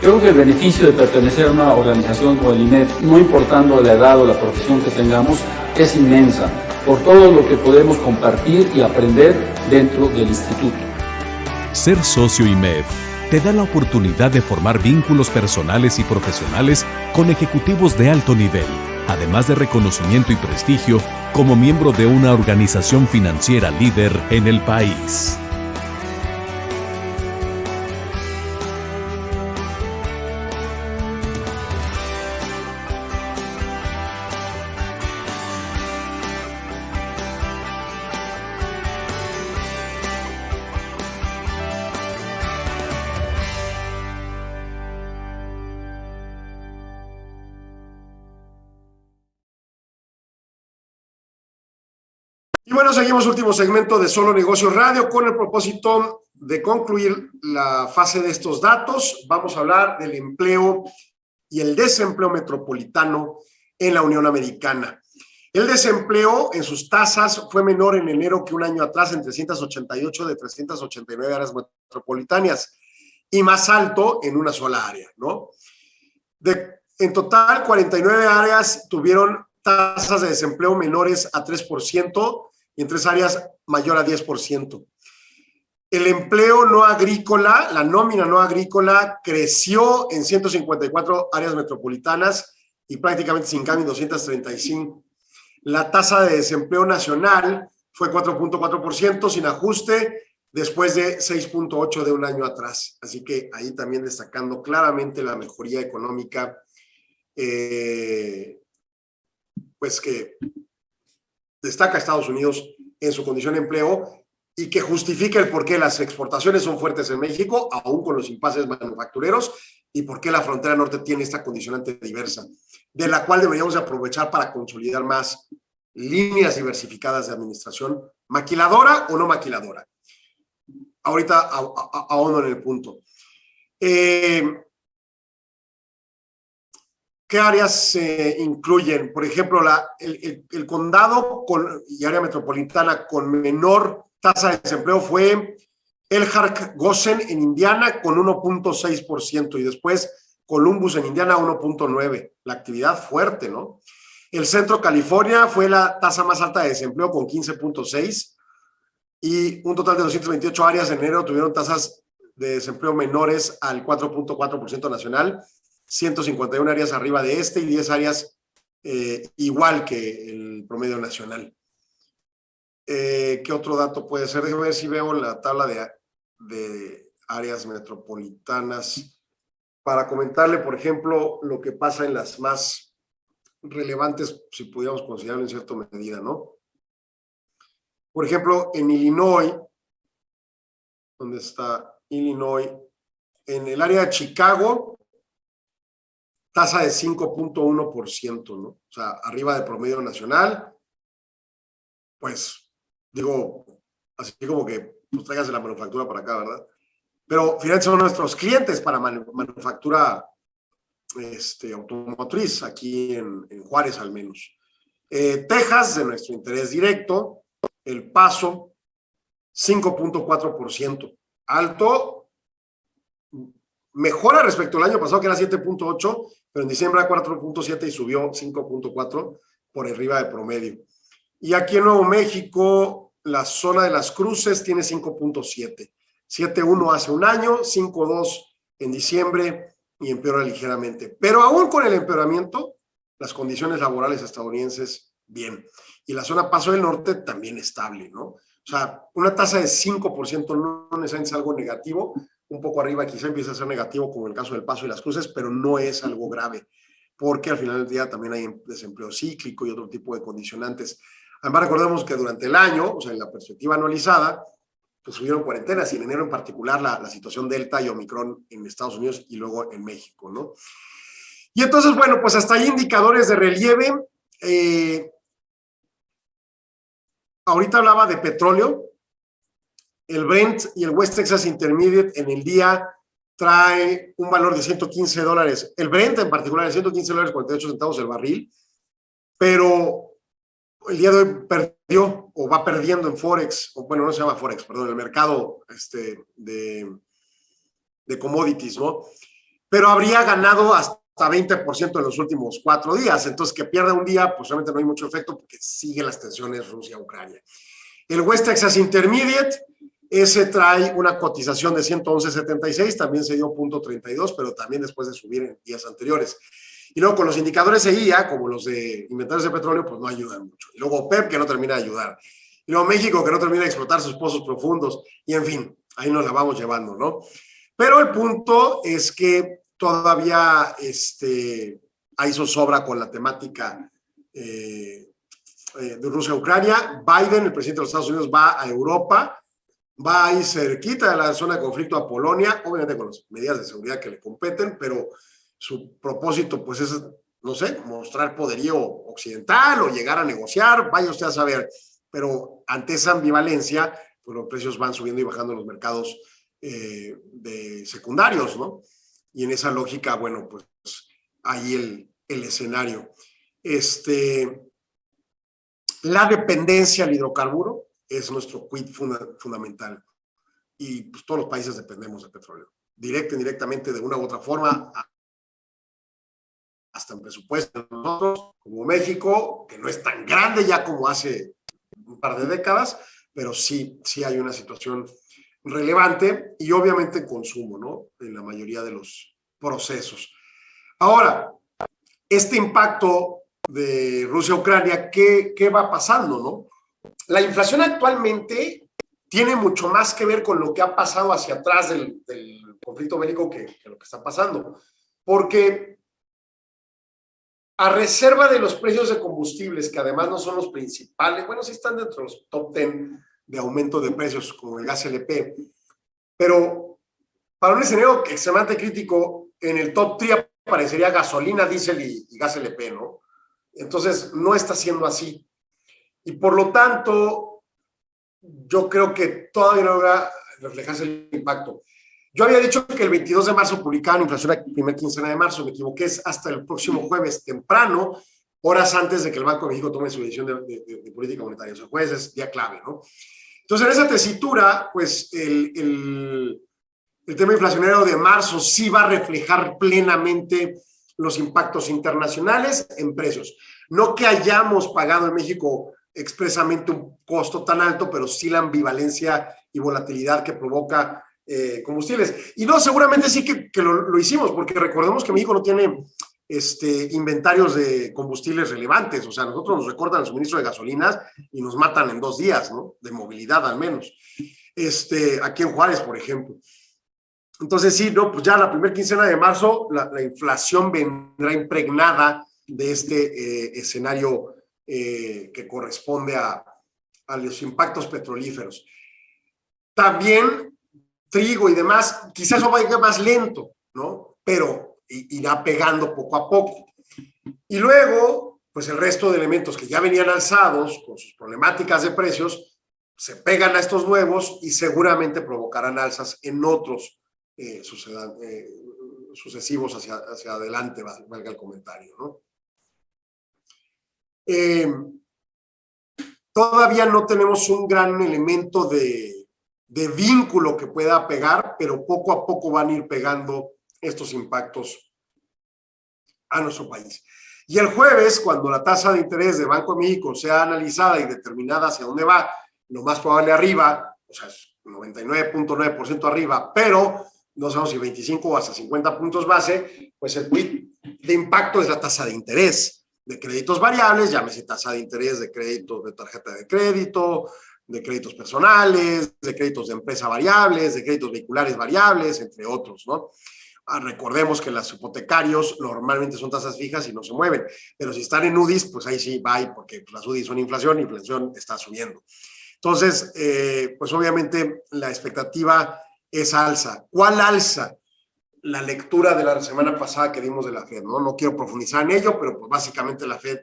Creo que el beneficio de pertenecer a una organización como el IMEF, no importando la edad o la profesión que tengamos, es inmensa por todo lo que podemos compartir y aprender dentro del instituto. Ser socio IMEF te da la oportunidad de formar vínculos personales y profesionales con ejecutivos de alto nivel, además de reconocimiento y prestigio como miembro de una organización financiera líder en el país. Y bueno, seguimos último segmento de Solo Negocios Radio con el propósito de concluir la fase de estos datos. Vamos a hablar del empleo y el desempleo metropolitano en la Unión Americana. El desempleo en sus tasas fue menor en enero que un año atrás en 388 de 389 áreas metropolitanas y más alto en una sola área, ¿no? En total, 49 áreas tuvieron tasas de desempleo menores a 3% y en 3 áreas mayor a 10%. El empleo no agrícola, la nómina no agrícola, creció en 154 áreas metropolitanas y prácticamente sin cambio en 235. La tasa de desempleo nacional fue 4.4% sin ajuste, después de 6.8% de un año atrás. Así que ahí también destacando claramente la mejoría económica, pues que destaca Estados Unidos en su condición de empleo y que justifica el por qué las exportaciones son fuertes en México, aún con los impases manufactureros, y por qué la frontera norte tiene esta condicionante diversa, de la cual deberíamos aprovechar para consolidar más líneas diversificadas de administración, maquiladora o no maquiladora. Ahorita ahondo en el punto. ¿Qué áreas se incluyen? Por ejemplo, el condado y área metropolitana con menor tasa de desempleo fue Elkhart-Gossen en Indiana con 1.6% y después Columbus en Indiana 1.9%. La actividad fuerte, ¿no? El centro California fue la tasa más alta de desempleo con 15.6%. Y un total de 228 áreas en enero tuvieron tasas de desempleo menores al 4.4% nacional, 151 áreas arriba de y 10 áreas igual que el promedio nacional. ¿Qué otro dato puede ser? Déjame ver si veo la tabla de áreas metropolitanas para comentarle, por ejemplo, lo que pasa en las más relevantes, si pudiéramos considerarlo en cierta medida, ¿no? Por ejemplo, en Illinois, ¿dónde está Illinois? En el área de Chicago, tasa de 5.1%, ¿no? O sea, arriba del promedio nacional. Pues, digo, así como que pues, traigas de la manufactura para acá, ¿verdad? Pero finalmente son nuestros clientes para manufactura automotriz, aquí en Juárez al menos. Texas, de nuestro interés directo. El Paso, 5.4%. Alto, mejora respecto al año pasado, que era 7.8%, pero en diciembre era 4.7% y subió 5.4% por arriba de promedio. Y aquí en Nuevo México, la zona de las cruces tiene 5.7%. 7.1% hace un año, 5.2% en diciembre y empeora ligeramente. Pero aún con el empeoramiento, las condiciones laborales estadounidenses, bien. Y la zona Paso del Norte también estable, ¿no? O sea, una tasa de 5% no necesariamente es algo negativo, un poco arriba quizá empieza a ser negativo como en el caso del Paso y las Cruces, pero no es algo grave, porque al final del día también hay desempleo cíclico y otro tipo de condicionantes. Además, recordemos que durante el año, o sea, en la perspectiva anualizada, pues hubieron cuarentenas y en enero en particular la situación Delta y Omicron en Estados Unidos y luego en México, ¿no? Y entonces, bueno, pues hasta ahí indicadores de relieve. Ahorita hablaba de petróleo. El Brent y el West Texas Intermediate en el día trae un valor de $115. El Brent en particular de $115.48 el barril, pero el día de hoy perdió o va perdiendo en Forex, o bueno, no se llama Forex, perdón, el mercado de commodities, ¿no? Pero habría ganado hasta 20% en los últimos 4 días. Entonces, que pierda un día, pues realmente no hay mucho efecto porque siguen las tensiones Rusia-Ucrania. El West Texas Intermediate, ese trae una cotización de 111.76, también se dio 0.32, pero también después de subir en días anteriores. Y luego con los indicadores EIA, como los de inventarios de petróleo, pues no ayudan mucho. Y luego OPEP, que no termina de ayudar. Y luego México, que no termina de explotar sus pozos profundos. Y en fin, ahí nos la vamos llevando, ¿no? Pero el punto es que todavía hay zozobra con la temática de Rusia-Ucrania. Biden, el presidente de los Estados Unidos, va a Europa, va ahí cerquita de la zona de conflicto a Polonia, obviamente con las medidas de seguridad que le competen, pero su propósito pues es, no sé, mostrar poderío occidental o llegar a negociar, vaya usted a saber, pero ante esa ambivalencia, pues los precios van subiendo y bajando en los mercados de secundarios, ¿no? Y en esa lógica, bueno, pues ahí el escenario. La dependencia al hidrocarburo es nuestro quid fundamental. Y pues todos los países dependemos del petróleo. Directa e indirectamente, de una u otra forma, hasta en presupuesto. Nosotros, como México, que no es tan grande ya como hace un par de décadas, pero sí hay una situación relevante y obviamente en consumo, ¿no? En la mayoría de los procesos. Ahora, este impacto de Rusia-Ucrania, ¿qué va pasando, no? La inflación actualmente tiene mucho más que ver con lo que ha pasado hacia atrás del conflicto bélico que lo que está pasando. Porque a reserva de los precios de combustibles, que además no son los principales, bueno, sí están dentro de los top 10 de aumento de precios, como el gas LP, pero para un escenario extremadamente crítico, en el top 3 aparecería gasolina, diésel y gas LP, ¿no? Entonces, no está siendo así. Y por lo tanto, yo creo que todavía no va a reflejarse el impacto. Yo había dicho que el 22 de marzo publicaban inflación la primera quincena de marzo, me equivoqué, es hasta el próximo jueves temprano, horas antes de que el Banco de México tome su decisión de política monetaria. O sea, jueves es día clave, ¿no? Entonces, en esa tesitura, pues el tema inflacionario de marzo sí va a reflejar plenamente los impactos internacionales en precios. No que hayamos pagado en México expresamente un costo tan alto, pero sí la ambivalencia y volatilidad que provoca combustibles. Y no, seguramente sí que lo hicimos, porque recordemos que México no tiene inventarios de combustibles relevantes. O sea, nosotros nos recortan el suministro de gasolinas y nos matan en 2 días, ¿no? De movilidad al menos. Aquí en Juárez, por ejemplo. Entonces sí, no, pues ya la primera quincena de marzo la inflación vendrá impregnada de este escenario que corresponde a los impactos petrolíferos. También trigo y demás, quizás eso vaya más lento, ¿no? Pero irá pegando poco a poco. Y luego, pues el resto de elementos que ya venían alzados con sus problemáticas de precios, se pegan a estos nuevos y seguramente provocarán alzas en otros sucesivos hacia adelante, valga el comentario, ¿no? Todavía no tenemos un gran elemento de vínculo que pueda pegar, pero poco a poco van a ir pegando estos impactos a nuestro país. Y el jueves, cuando la tasa de interés de Banco de México sea analizada y determinada hacia dónde va, lo más probable arriba, o sea, 99.9% arriba, pero no sabemos si 25 o hasta 50 puntos base, pues el tweet de impacto es la tasa de interés de créditos variables, llámese tasa de interés de créditos de tarjeta de crédito, de créditos personales, de créditos de empresa variables, de créditos vehiculares variables, entre otros, ¿no? Recordemos que los hipotecarios normalmente son tasas fijas y no se mueven, pero si están en UDIs, pues ahí sí va, porque pues, las UDIs son inflación y la inflación está subiendo. Entonces, pues obviamente la expectativa es alza. ¿Cuál alza? La lectura de la semana pasada que dimos de la FED, ¿no? No quiero profundizar en ello, pero pues básicamente la FED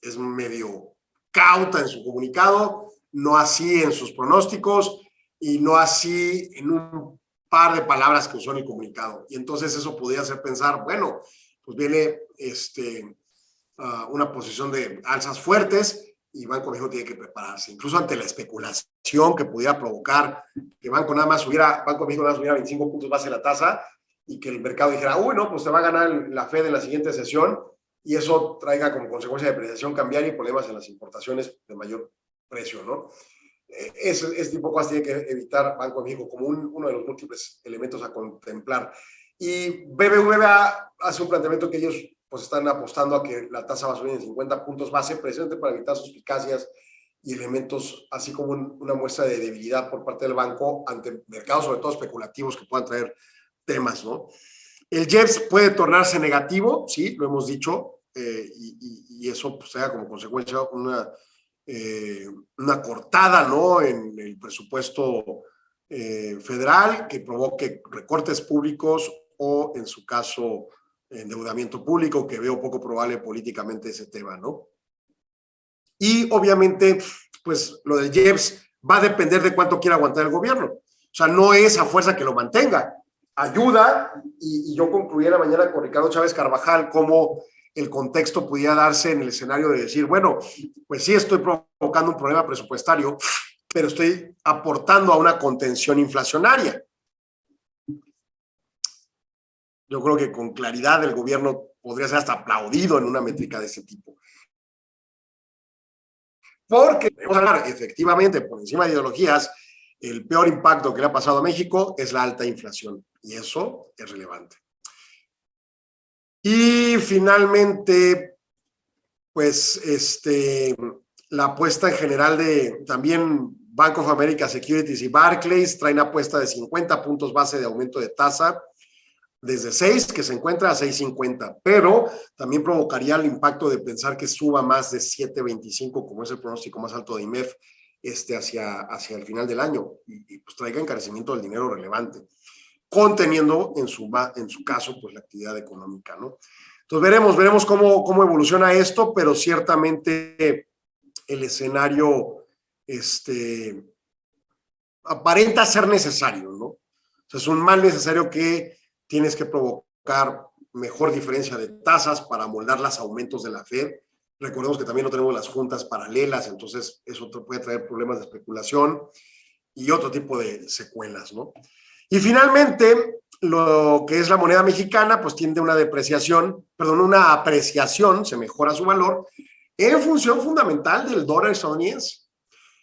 es medio cauta en su comunicado, no así en sus pronósticos y no así en un par de palabras que usó en el comunicado. Y entonces eso podría hacer pensar, bueno, pues viene una posición de alzas fuertes y Banco de México tiene que prepararse, incluso ante la especulación que pudiera provocar que Banco de México nada más subiera 25 puntos base la tasa y que el mercado dijera, uy, no, pues te va a ganar la FED en la siguiente sesión y eso traiga como consecuencia de depreciación cambiaria y problemas en las importaciones de mayor precio, ¿no? Este tipo de cosas tiene que evitar Banco de México como uno de los múltiples elementos a contemplar. Y BBVA hace un planteamiento que ellos pues están apostando a que la tasa va a subir en 50 puntos base, precisamente para evitar suspicacias y elementos, así como una muestra de debilidad por parte del banco ante mercados, sobre todo especulativos, que puedan traer temas, ¿no? El JEPS puede tornarse negativo, sí, lo hemos dicho, y eso pues tenga como consecuencia una cortada, ¿no?, en el presupuesto federal que provoque recortes públicos o, en su caso, endeudamiento público, que veo poco probable políticamente ese tema, ¿no? Y obviamente, pues lo del JEPS va a depender de cuánto quiera aguantar el gobierno. O sea, no es a fuerza que lo mantenga. Ayuda, y yo concluí la mañana con Ricardo Chávez Carvajal cómo el contexto pudiera darse en el escenario de decir, bueno, pues sí estoy provocando un problema presupuestario, pero estoy aportando a una contención inflacionaria. Yo creo que con claridad el gobierno podría ser hasta aplaudido en una métrica de ese tipo. Porque, vamos a hablar efectivamente, por encima de ideologías, el peor impacto que le ha pasado a México es la alta inflación, y eso es relevante. Y finalmente, pues, la apuesta en general de también Bank of America Securities y Barclays traen apuesta de 50 puntos base de aumento de tasa, desde 6, que se encuentra a 6.50, pero también provocaría el impacto de pensar que suba más de 7.25, como es el pronóstico más alto de IMEF, hacia el final del año, y pues traiga encarecimiento del dinero relevante, conteniendo en su caso pues la actividad económica, ¿no? Entonces veremos cómo evoluciona esto, pero ciertamente el escenario aparenta ser necesario, ¿no? O sea, es un mal necesario que tienes que provocar mejor diferencia de tasas para amoldar los aumentos de la Fed. Recordemos que también no tenemos las juntas paralelas, entonces eso puede traer problemas de especulación y otro tipo de secuelas, ¿no? Y finalmente, lo que es la moneda mexicana, pues tiene una apreciación, se mejora su valor en función fundamental del dólar estadounidense.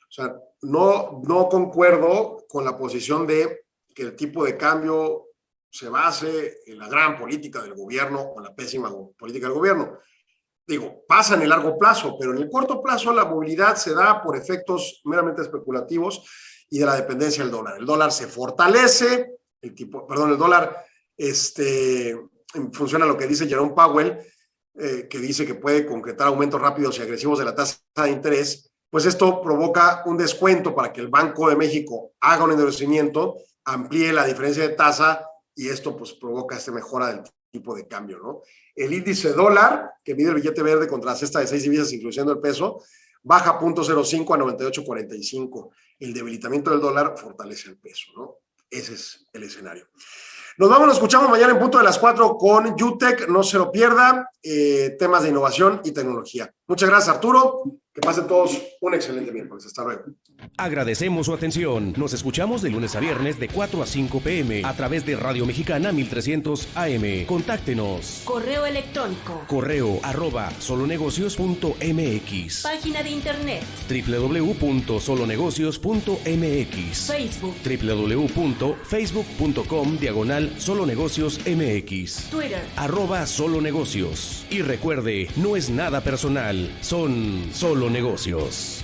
O sea, no concuerdo con la posición de que el tipo de cambio se base en la gran política del gobierno o la pésima política del gobierno. Digo, pasa en el largo plazo, pero en el corto plazo la movilidad se da por efectos meramente especulativos y de la dependencia del dólar. El dólar se fortalece, el dólar funciona lo que dice Jerome Powell, que dice que puede concretar aumentos rápidos y agresivos de la tasa de interés. Pues esto provoca un descuento para que el Banco de México haga un endurecimiento, amplíe la diferencia de tasa, y esto pues provoca mejora del tipo de cambio, ¿no? El índice dólar, que mide el billete verde contra la cesta de 6 divisas, incluyendo el peso, baja 0.05 a 98.45. El debilitamiento del dólar fortalece el peso, ¿no? Ese es el escenario. Nos escuchamos mañana en punto de las 4 con UTEC, no se lo pierda, temas de innovación y tecnología. Muchas gracias, Arturo. Que pasen todos un excelente miércoles. Hasta luego. Agradecemos su atención. Nos escuchamos de lunes a viernes de 4 a 5 p.m. a través de Radio Mexicana 1300 AM. Contáctenos. Correo electrónico. correo@solonegocios.mx. Página de internet. www.solonegocios.mx. Facebook. www.facebook.com/solonegociosmx. Twitter. @solonegocios. Y recuerde, no es nada personal, son solo negocios.